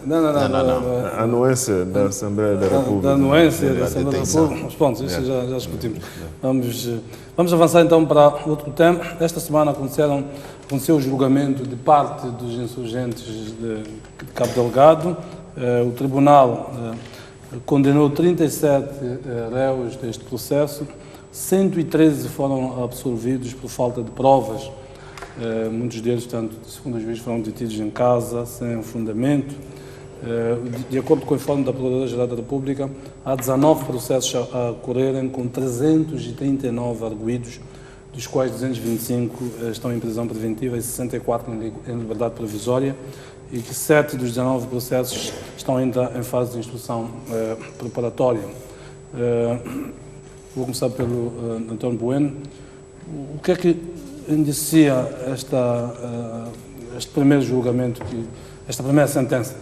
Não. A anuência da Assembleia da República. Da anuência da Assembleia da República. Mas pronto, isso já discutimos. Vamos avançar então para outro tema. Esta semana aconteceu o julgamento de parte dos insurgentes de Cabo Delgado. O Tribunal condenou 37 réus deste processo. 113 foram absolvidos por falta de provas. Muitos deles, tanto segundo o juiz, foram detidos em casa, sem fundamento. De acordo com o informe da Procuradora-Geral da República, há 19 processos a correrem com 339 arguidos, dos quais 225 estão em prisão preventiva e 64 em liberdade provisória, e que 7 dos 19 processos estão ainda em fase de instrução preparatória. Vou começar pelo António Bueno. O que é que indicia este primeiro julgamento, esta primeira sentença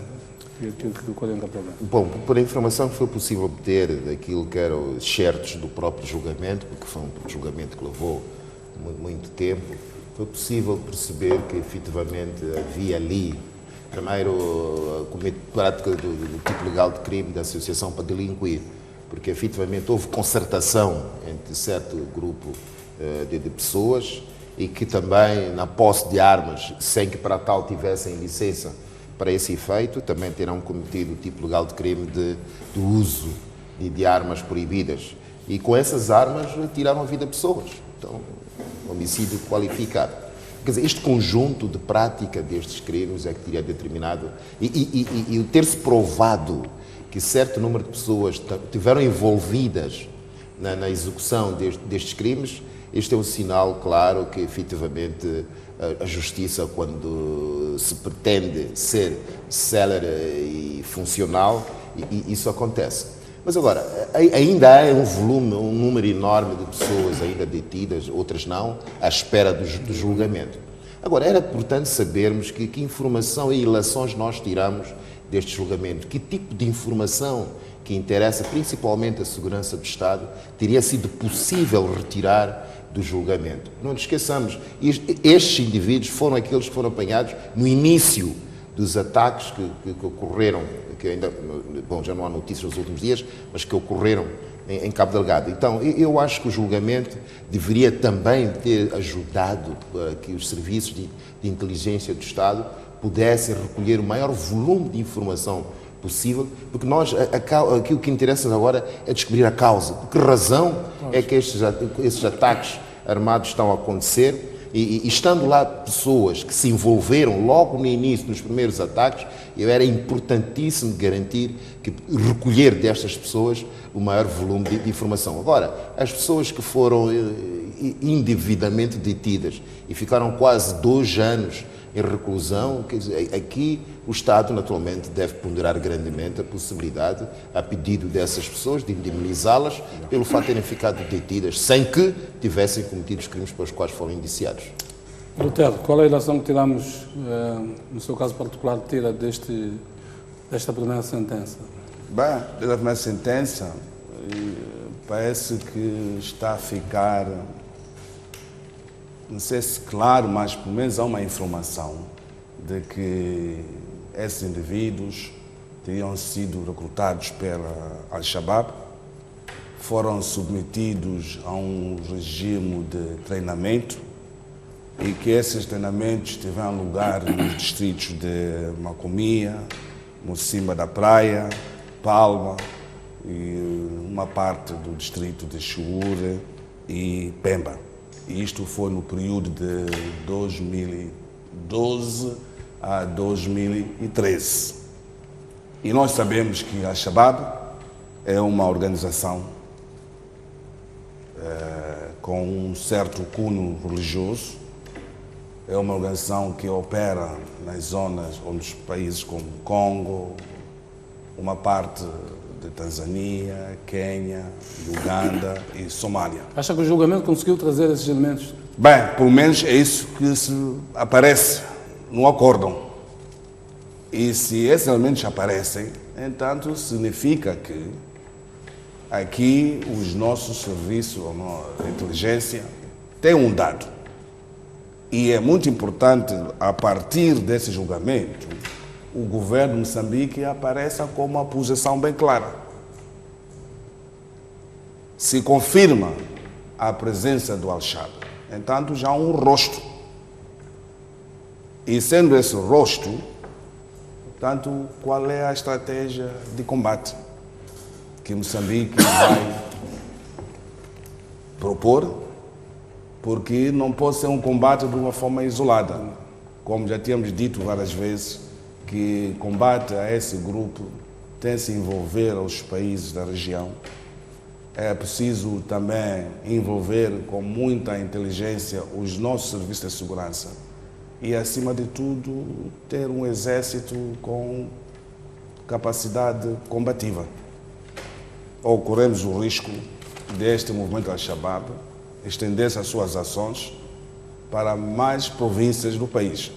e aquilo que o 40 problema. Bom, por a informação que foi possível obter daquilo que eram os certos do próprio julgamento, porque foi um julgamento que levou muito tempo, foi possível perceber que efetivamente havia ali, primeiro, a prática do tipo legal de crime da associação para delinquir, porque efetivamente houve concertação entre certo grupo de pessoas e que também, na posse de armas, sem que para tal tivessem licença para esse efeito, também terão cometido o tipo legal de crime do uso de armas proibidas. E com essas armas tiraram a vida de pessoas. Então, homicídio qualificado. Quer dizer, este conjunto de prática destes crimes é que teria determinado e o ter-se provado que certo número de pessoas estiveram envolvidas na execução destes crimes, este é um sinal claro que, efetivamente, a justiça, quando se pretende ser célere e funcional, isso acontece. Mas agora, ainda há um número enorme de pessoas ainda detidas, outras não, à espera do julgamento. Agora, era importante sabermos que informação e ilações nós tiramos deste julgamento, que tipo de informação que interessa principalmente a segurança do Estado teria sido possível retirar do julgamento. Não nos esqueçamos, estes indivíduos foram aqueles que foram apanhados no início dos ataques que ocorreram, que ainda, bom, já não há notícias nos últimos dias, mas que ocorreram em Cabo Delgado. Então, eu acho que o julgamento deveria também ter ajudado para que os serviços de inteligência do Estado pudessem recolher o maior volume de informação possível, porque aqui o que interessa agora é descobrir a causa. Por que razão é que esses ataques armados estão a acontecer? E estando lá pessoas que se envolveram logo no início, nos primeiros ataques, era importantíssimo garantir que recolher destas pessoas o maior volume de informação. Agora, as pessoas que foram indevidamente detidas e ficaram quase 2 anos em reclusão, quer dizer, aqui o Estado naturalmente deve ponderar grandemente a possibilidade, a pedido dessas pessoas, de indemnizá-las pelo fato de terem ficado detidas sem que tivessem cometido os crimes pelos quais foram indiciados. Doutor, qual é a relação que tiramos, no seu caso particular, tira desta primeira sentença? Bem, desta primeira sentença, parece que está a ficar, não sei se claro, mas pelo menos há uma informação de que esses indivíduos teriam sido recrutados pela Al-Shabaab, foram submetidos a um regime de treinamento e que esses treinamentos tiveram lugar nos distritos de Macomia, Mocimba da Praia, Palma e uma parte do distrito de Chiure e Pemba. E isto foi no período de 2012 a 2013. E nós sabemos que a Al-Shabaab é uma organização com um certo cunho religioso, é uma organização que opera nas zonas ou nos países como Congo, uma parte de Tanzânia, Quênia, Uganda e Somália. Acha que o julgamento conseguiu trazer esses elementos? Bem, pelo menos é isso que aparece no acórdão. E se esses elementos aparecem, então significa que aqui os nossos serviços de inteligência têm um dado. E é muito importante, a partir desse julgamento, o governo de Moçambique apareça com uma posição bem clara. Se confirma a presença do Al-Shabaab, então já há um rosto. E sendo esse rosto, portanto, qual é a estratégia de combate que Moçambique vai propor? Porque não pode ser um combate de uma forma isolada. Como já tínhamos dito várias vezes, que combate a esse grupo tem que se envolver os países da região. É preciso também envolver com muita inteligência os nossos serviços de segurança e, acima de tudo, ter um exército com capacidade combativa. Ou corremos o risco deste movimento Al-Shabaab estender-se as suas ações para mais províncias do país.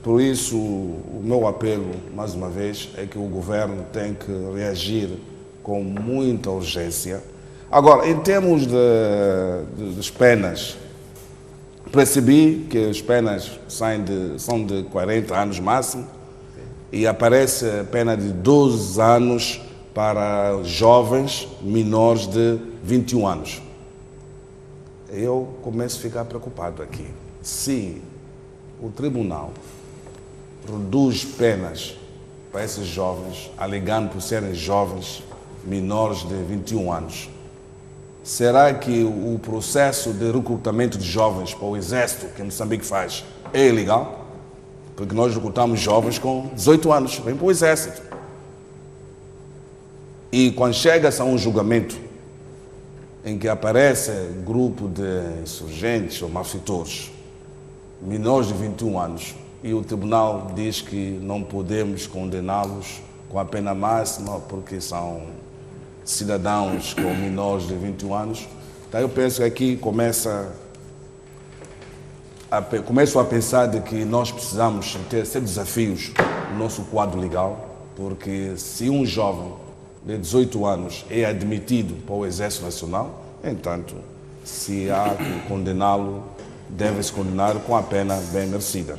Por isso, o meu apelo, mais uma vez, é que o governo tem que reagir com muita urgência. Agora, em termos das penas, percebi que as penas são de 40 anos máximo e aparece a pena de 12 anos para jovens menores de 21 anos. Eu começo a ficar preocupado aqui. Se o tribunal reduz penas para esses jovens, alegando por serem jovens menores de 21 anos, será que o processo de recrutamento de jovens para o exército que Moçambique faz é ilegal? Porque nós recrutamos jovens com 18 anos, vêm para o exército. E quando chega-se a um julgamento em que aparece grupo de insurgentes ou malfeitores, menores de 21 anos, e o tribunal diz que não podemos condená-los com a pena máxima porque são cidadãos com menores de 21 anos, então eu penso que aqui começo a pensar de que nós precisamos ter desafios no nosso quadro legal, porque se um jovem de 18 anos é admitido para o Exército Nacional, entanto, se há que condená-lo, deve-se condenar com a pena bem merecida.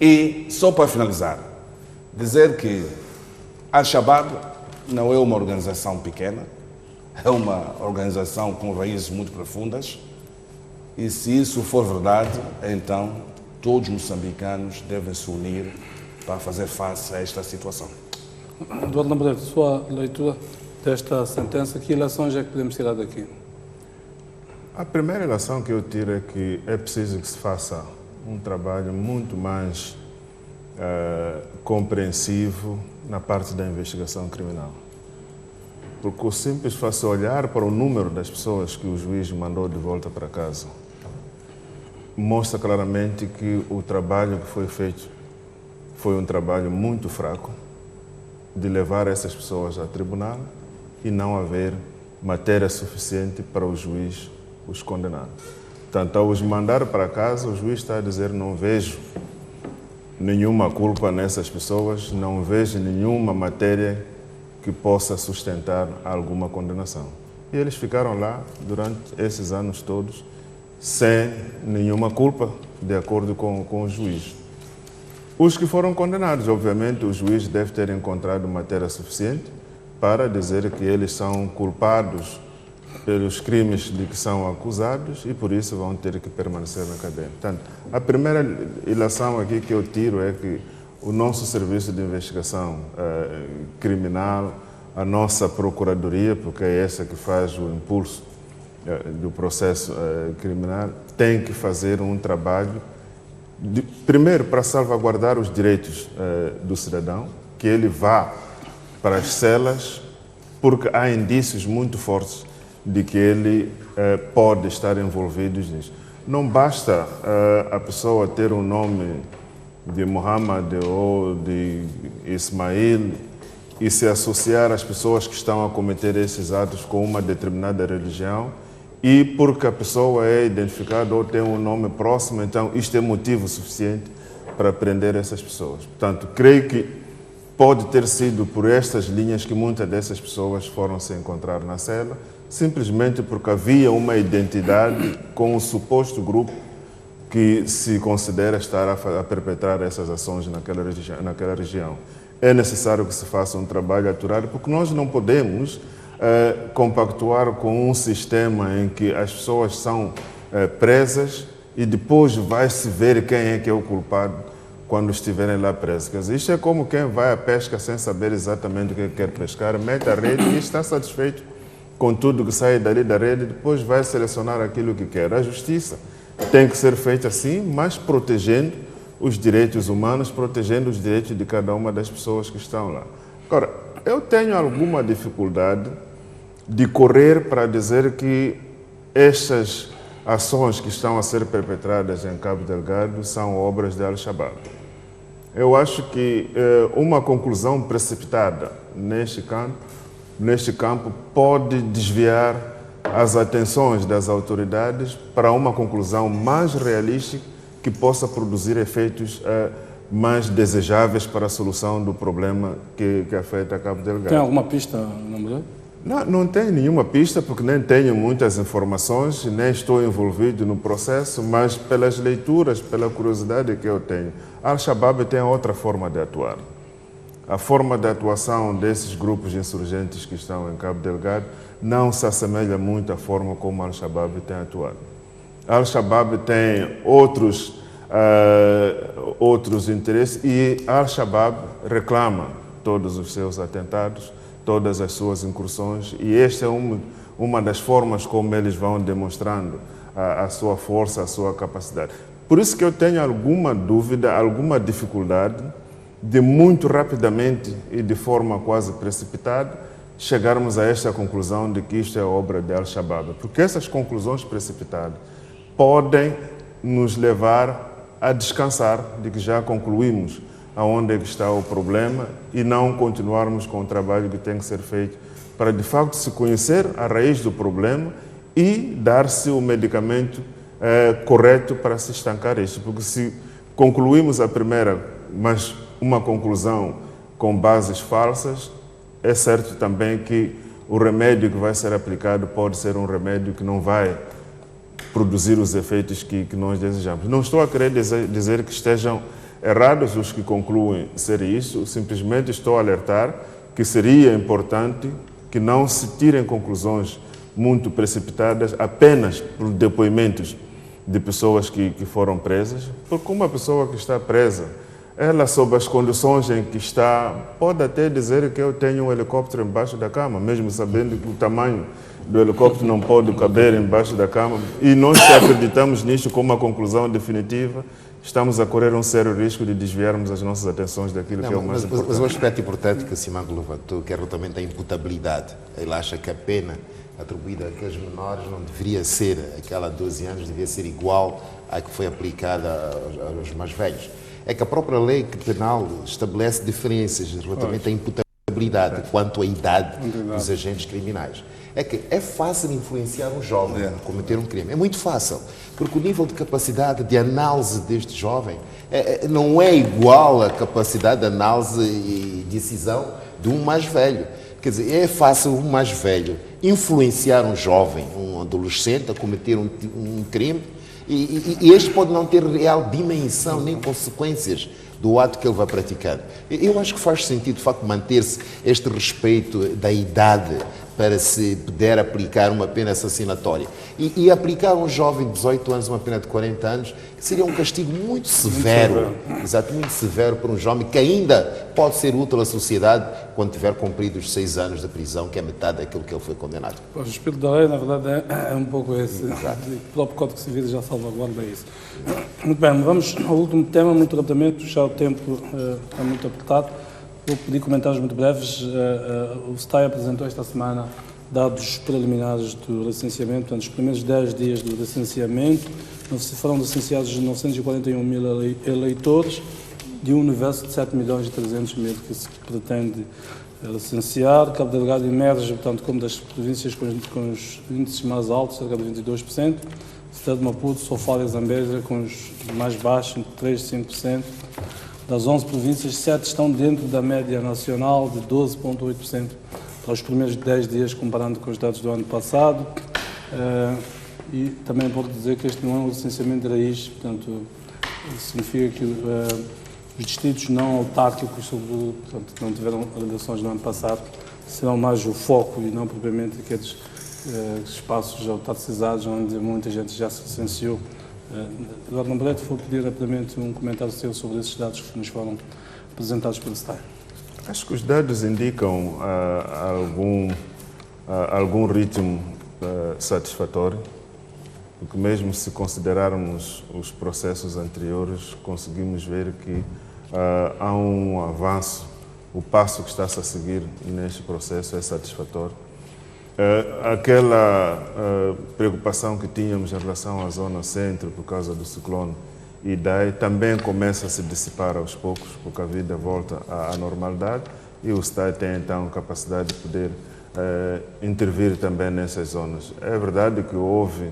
E, só para finalizar, dizer que Al-Shabaab não é uma organização pequena, é uma organização com raízes muito profundas, e se isso for verdade, então todos os moçambicanos devem se unir para fazer face a esta situação. Eduardo Lambrete, sua leitura desta sentença, que ilações é que podemos tirar daqui? A primeira ilação que eu tiro é que é preciso que se faça um trabalho muito mais compreensivo na parte da investigação criminal. Porque o simples fácil olhar para o número das pessoas que o juiz mandou de volta para casa mostra claramente que o trabalho que foi feito foi um trabalho muito fraco de levar essas pessoas a tribunal e não haver matéria suficiente para o juiz os condenar. Portanto, ao os mandar para casa, o juiz está a dizer: não vejo nenhuma culpa nessas pessoas, não vejo nenhuma matéria que possa sustentar alguma condenação. E eles ficaram lá durante esses anos todos sem nenhuma culpa, de acordo com o juiz. Os que foram condenados, obviamente, o juiz deve ter encontrado matéria suficiente para dizer que eles são culpados pelos crimes de que são acusados e por isso vão ter que permanecer na cadeia. Portanto, a primeira ilação aqui que eu tiro é que o nosso serviço de investigação criminal, a nossa procuradoria, porque é essa que faz o impulso do processo criminal, tem que fazer um trabalho primeiro para salvaguardar os direitos do cidadão, que ele vá para as celas, porque há indícios muito fortes de que ele pode estar envolvido nisso. Não basta a pessoa ter um nome de Muhammad ou de Ismail e se associar às pessoas que estão a cometer esses atos com uma determinada religião e porque a pessoa é identificada ou tem um nome próximo, então isto é motivo suficiente para prender essas pessoas. Portanto, creio que pode ter sido por estas linhas que muitas dessas pessoas foram se encontrar na cela, simplesmente porque havia uma identidade com o suposto grupo que se considera estar a perpetrar essas ações naquela região. É necessário que se faça um trabalho aturado, porque nós não podemos compactuar com um sistema em que as pessoas são presas e depois vai-se ver quem é que é o culpado quando estiverem lá presos. Quer dizer, isto é como quem vai à pesca sem saber exatamente o que quer pescar, mete a rede e está satisfeito com tudo que sai dali da rede, depois vai selecionar aquilo que quer. A justiça tem que ser feita assim, mas protegendo os direitos humanos, protegendo os direitos de cada uma das pessoas que estão lá. Agora, eu tenho alguma dificuldade de correr para dizer que estas ações que estão a ser perpetradas em Cabo Delgado são obras de Al-Shabaab. Eu acho que uma conclusão precipitada neste campo pode desviar as atenções das autoridades para uma conclusão mais realística que possa produzir efeitos mais desejáveis para a solução do problema que afeta Cabo Delgado. Tem alguma pista, Namoré? Não tenho nenhuma pista, porque nem tenho muitas informações, nem estou envolvido no processo, mas pelas leituras, pela curiosidade que eu tenho, Al-Shabaab tem outra forma de atuar. A forma de atuação desses grupos insurgentes que estão em Cabo Delgado não se assemelha muito à forma como Al-Shabaab tem atuado. Al-Shabaab tem outros interesses e Al-Shabaab reclama todos os seus atentados, todas as suas incursões, e esta é uma das formas como eles vão demonstrando a sua força, a sua capacidade. Por isso que eu tenho alguma dúvida, alguma dificuldade de muito rapidamente e de forma quase precipitada chegarmos a esta conclusão de que isto é obra de Al-Shabaab, porque essas conclusões precipitadas podem nos levar a descansar de que já concluímos aonde é que está o problema e não continuarmos com o trabalho que tem que ser feito para, de facto, se conhecer a raiz do problema e dar-se o medicamento correto para se estancar isto. Porque se concluímos a primeira, mas uma conclusão com bases falsas, é certo também que o remédio que vai ser aplicado pode ser um remédio que não vai produzir os efeitos que nós desejamos. Não estou a querer dizer que estejam errados os que concluem ser isso, simplesmente estou a alertar que seria importante que não se tirem conclusões muito precipitadas apenas por depoimentos de pessoas que foram presas, porque uma pessoa que está presa, ela, sob as condições em que está, pode até dizer que eu tenho um helicóptero embaixo da cama, mesmo sabendo que o tamanho do helicóptero não pode caber embaixo da cama, e nós que acreditamos nisto como uma conclusão definitiva, estamos a correr um sério risco de desviarmos as nossas atenções daquilo que é o mais importante. Mas o aspecto importante que o Simango levantou, que é realmente a imputabilidade. Ele acha que a pena atribuída àqueles menores não deveria ser, aquela de 12 anos, deveria ser igual à que foi aplicada aos mais velhos. É que a própria lei penal estabelece diferenças relativamente à imputabilidade quanto à idade dos agentes criminais. É que é fácil influenciar um jovem a cometer um crime. É muito fácil, porque o nível de capacidade de análise deste jovem não é igual à capacidade de análise e decisão de um mais velho. Quer dizer, é fácil um mais velho influenciar um jovem, um adolescente, a cometer um crime, e este pode não ter real dimensão nem consequências do ato que ele vai praticando. Eu acho que faz sentido, de facto, manter-se este respeito da idade para se poder aplicar uma pena assassinatória. E aplicar a um jovem de 18 anos uma pena de 40 anos seria um castigo muito severo, muito severo para um jovem que ainda pode ser útil à sociedade quando tiver cumprido os 6 anos de prisão, que é metade daquilo que ele foi condenado. O espírito da lei, na verdade, é um pouco esse. O próprio Código Civil já salvaguarda isso. Muito bem, vamos ao último tema, muito rapidamente, já o tempo está muito apertado. Vou pedir comentários muito breves. O STAI apresentou esta semana dados preliminares do recenseamento, portanto, os primeiros 10 dias do recenseamento, foram licenciados 941 mil eleitores, de um universo de 7 milhões e 300 mil que se pretende licenciar. Cabo Delgado emerge, portanto, como das províncias com os índices mais altos, cerca de 22%, Cidade de Maputo, Sofala e Zambésia com os mais baixos, entre 3% e 5%. Das 11 províncias, 7 estão dentro da média nacional de 12,8% para os primeiros 10 dias, comparando com os dados do ano passado. E também posso dizer que este não é um licenciamento de raiz, portanto, significa que os distritos não autárquicos, sobretudo, portanto, que não tiveram eleições no ano passado, serão mais o foco e não propriamente aqueles espaços autarcizados onde muita gente já se licenciou. Eduardo Lambrete, vou pedir rapidamente um comentário seu sobre esses dados que nos foram apresentados pelo STAI. Acho que os dados indicam algum ritmo satisfatório, porque mesmo se considerarmos os processos anteriores, conseguimos ver que há um avanço, o passo que está-se a seguir neste processo é satisfatório. Aquela preocupação que tínhamos em relação à zona centro por causa do ciclone Idai também começa a se dissipar aos poucos, porque a vida volta à normalidade e o STAI tem então capacidade de poder intervir também nessas zonas. É verdade que houve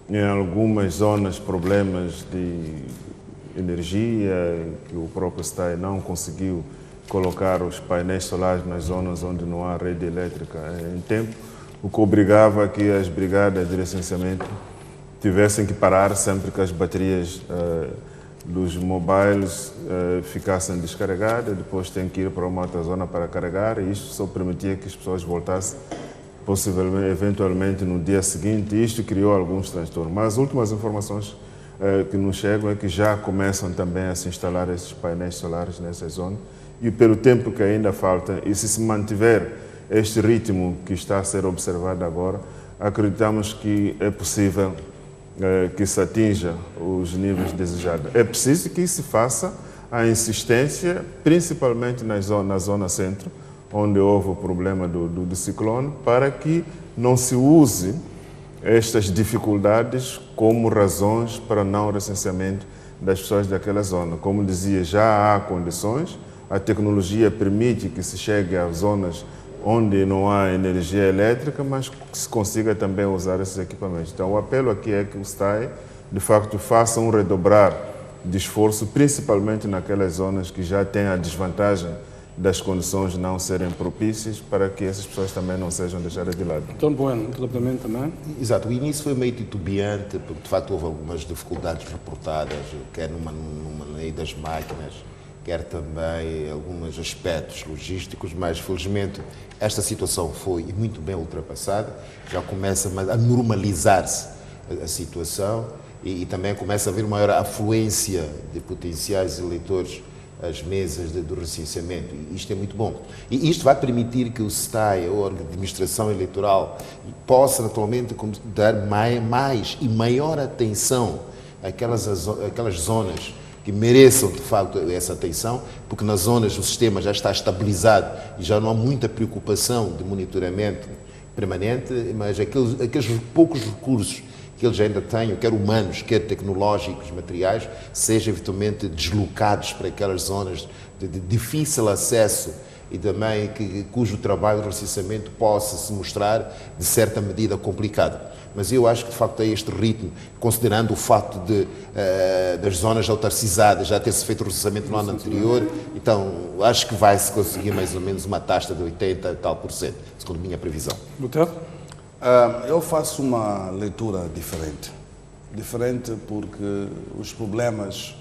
em algumas zonas problemas de energia, que o próprio STAI não conseguiu colocar os painéis solares nas zonas onde não há rede elétrica em tempo, o que obrigava que as brigadas de licenciamento tivessem que parar sempre que as baterias dos mobiles ficassem descarregadas, depois tem que ir para uma outra zona para carregar, e isto só permitia que as pessoas voltassem possivelmente, eventualmente no dia seguinte, e isto criou alguns transtornos. Mas as últimas informações que nos chegam é que já começam também a se instalar esses painéis solares nessa zona, e pelo tempo que ainda falta, e se mantiver este ritmo que está a ser observado agora, acreditamos que é possível que se atinja os níveis desejados. É preciso que se faça a insistência, principalmente na zona centro, onde houve o problema do ciclone, para que não se use estas dificuldades como razões para não recenseamento das pessoas daquela zona. Como dizia, já há condições, a tecnologia permite que se chegue a zonas onde não há energia elétrica, mas que se consiga também usar esses equipamentos. Então, o apelo aqui é que o STAI, de facto, faça um redobrar de esforço, principalmente naquelas zonas que já têm a desvantagem das condições não serem propícias, para que essas pessoas também não sejam deixadas de lado. Então, Bueno, muito rapidamente também. Exato, o início foi meio titubeante, porque de facto houve algumas dificuldades reportadas, quer numa lei das máquinas, quer também alguns aspectos logísticos, mas felizmente esta situação foi muito bem ultrapassada, já começa a normalizar-se a situação e também começa a haver maior afluência de potenciais eleitores às mesas do recenseamento, e isto é muito bom. E isto vai permitir que o STAI, o órgão de administração eleitoral, possa naturalmente dar mais e maior atenção àquelas zonas que mereçam, de facto, essa atenção, porque nas zonas o sistema já está estabilizado e já não há muita preocupação de monitoramento permanente, mas aqueles poucos recursos que eles ainda têm, quer humanos, quer tecnológicos, materiais, sejam eventualmente deslocados para aquelas zonas de difícil acesso e também cujo trabalho de recenseamento possa se mostrar, de certa medida, complicado. Mas eu acho que, de facto, é este ritmo, considerando o facto das zonas autarcizadas já ter-se feito o recenseamento no ano anterior, então acho que vai-se conseguir mais ou menos uma taxa de 80% e tal, segundo a minha previsão. Botelho? Eu faço uma leitura diferente. Diferente porque os problemas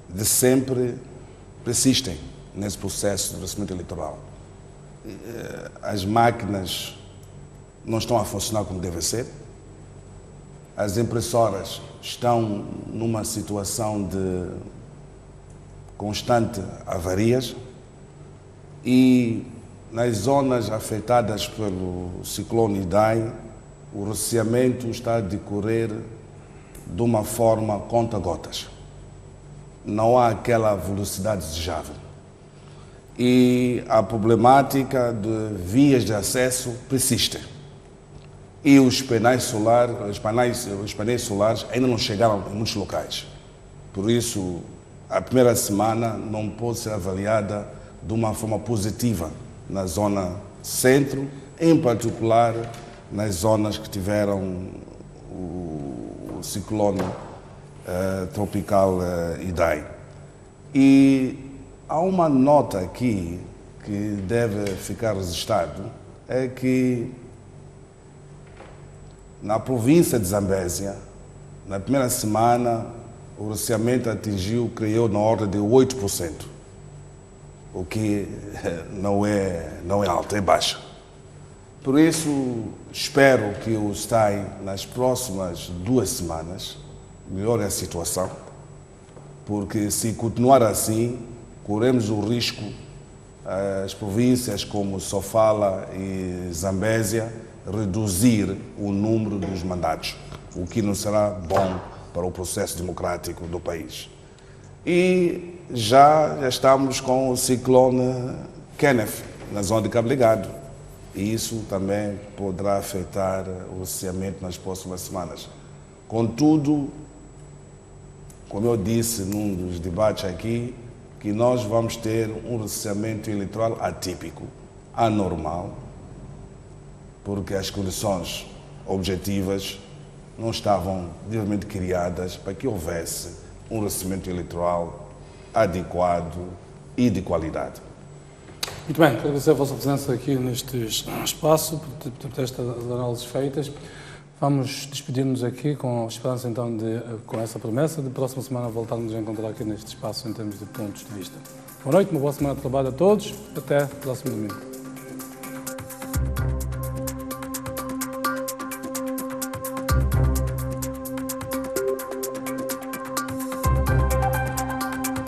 de sempre persistem nesse processo de recenseamento eleitoral. As máquinas não estão a funcionar como deve ser. As impressoras estão numa situação de constante avarias e nas zonas afetadas pelo ciclone Idai, o recenseamento está a decorrer de uma forma conta-gotas. Não há aquela velocidade desejável. E a problemática de vias de acesso persiste. E os painéis solares ainda não chegaram em muitos locais. Por isso, a primeira semana não pode ser avaliada de uma forma positiva na zona centro, em particular nas zonas que tiveram o ciclone tropical Idai. E há uma nota aqui que deve ficar registrado, é que na província de Zambésia, na primeira semana, o recenseamento criou na ordem de 8%, o que não é alto, é baixo. Por isso, espero que o STAI, nas próximas 2 semanas, melhore a situação, porque se continuar assim, corremos o risco, as províncias como Sofala e Zambésia, reduzir o número dos mandatos, o que não será bom para o processo democrático do país. E já estamos com o ciclone Kenneth, na zona de Cabo Ligado, e isso também poderá afetar o recenseamento nas próximas semanas. Contudo, como eu disse num dos debates aqui, que nós vamos ter um recenseamento eleitoral atípico, anormal, porque as condições objetivas não estavam devidamente criadas para que houvesse um recebimento eleitoral adequado e de qualidade. Muito bem, quero agradecer a vossa presença aqui neste espaço, por estas análises feitas. Vamos despedir-nos aqui com a esperança, então, com essa promessa de próxima semana voltarmos a encontrar aqui neste espaço em termos de pontos de vista. Boa noite, uma boa semana de trabalho a todos. Até o próximo domingo.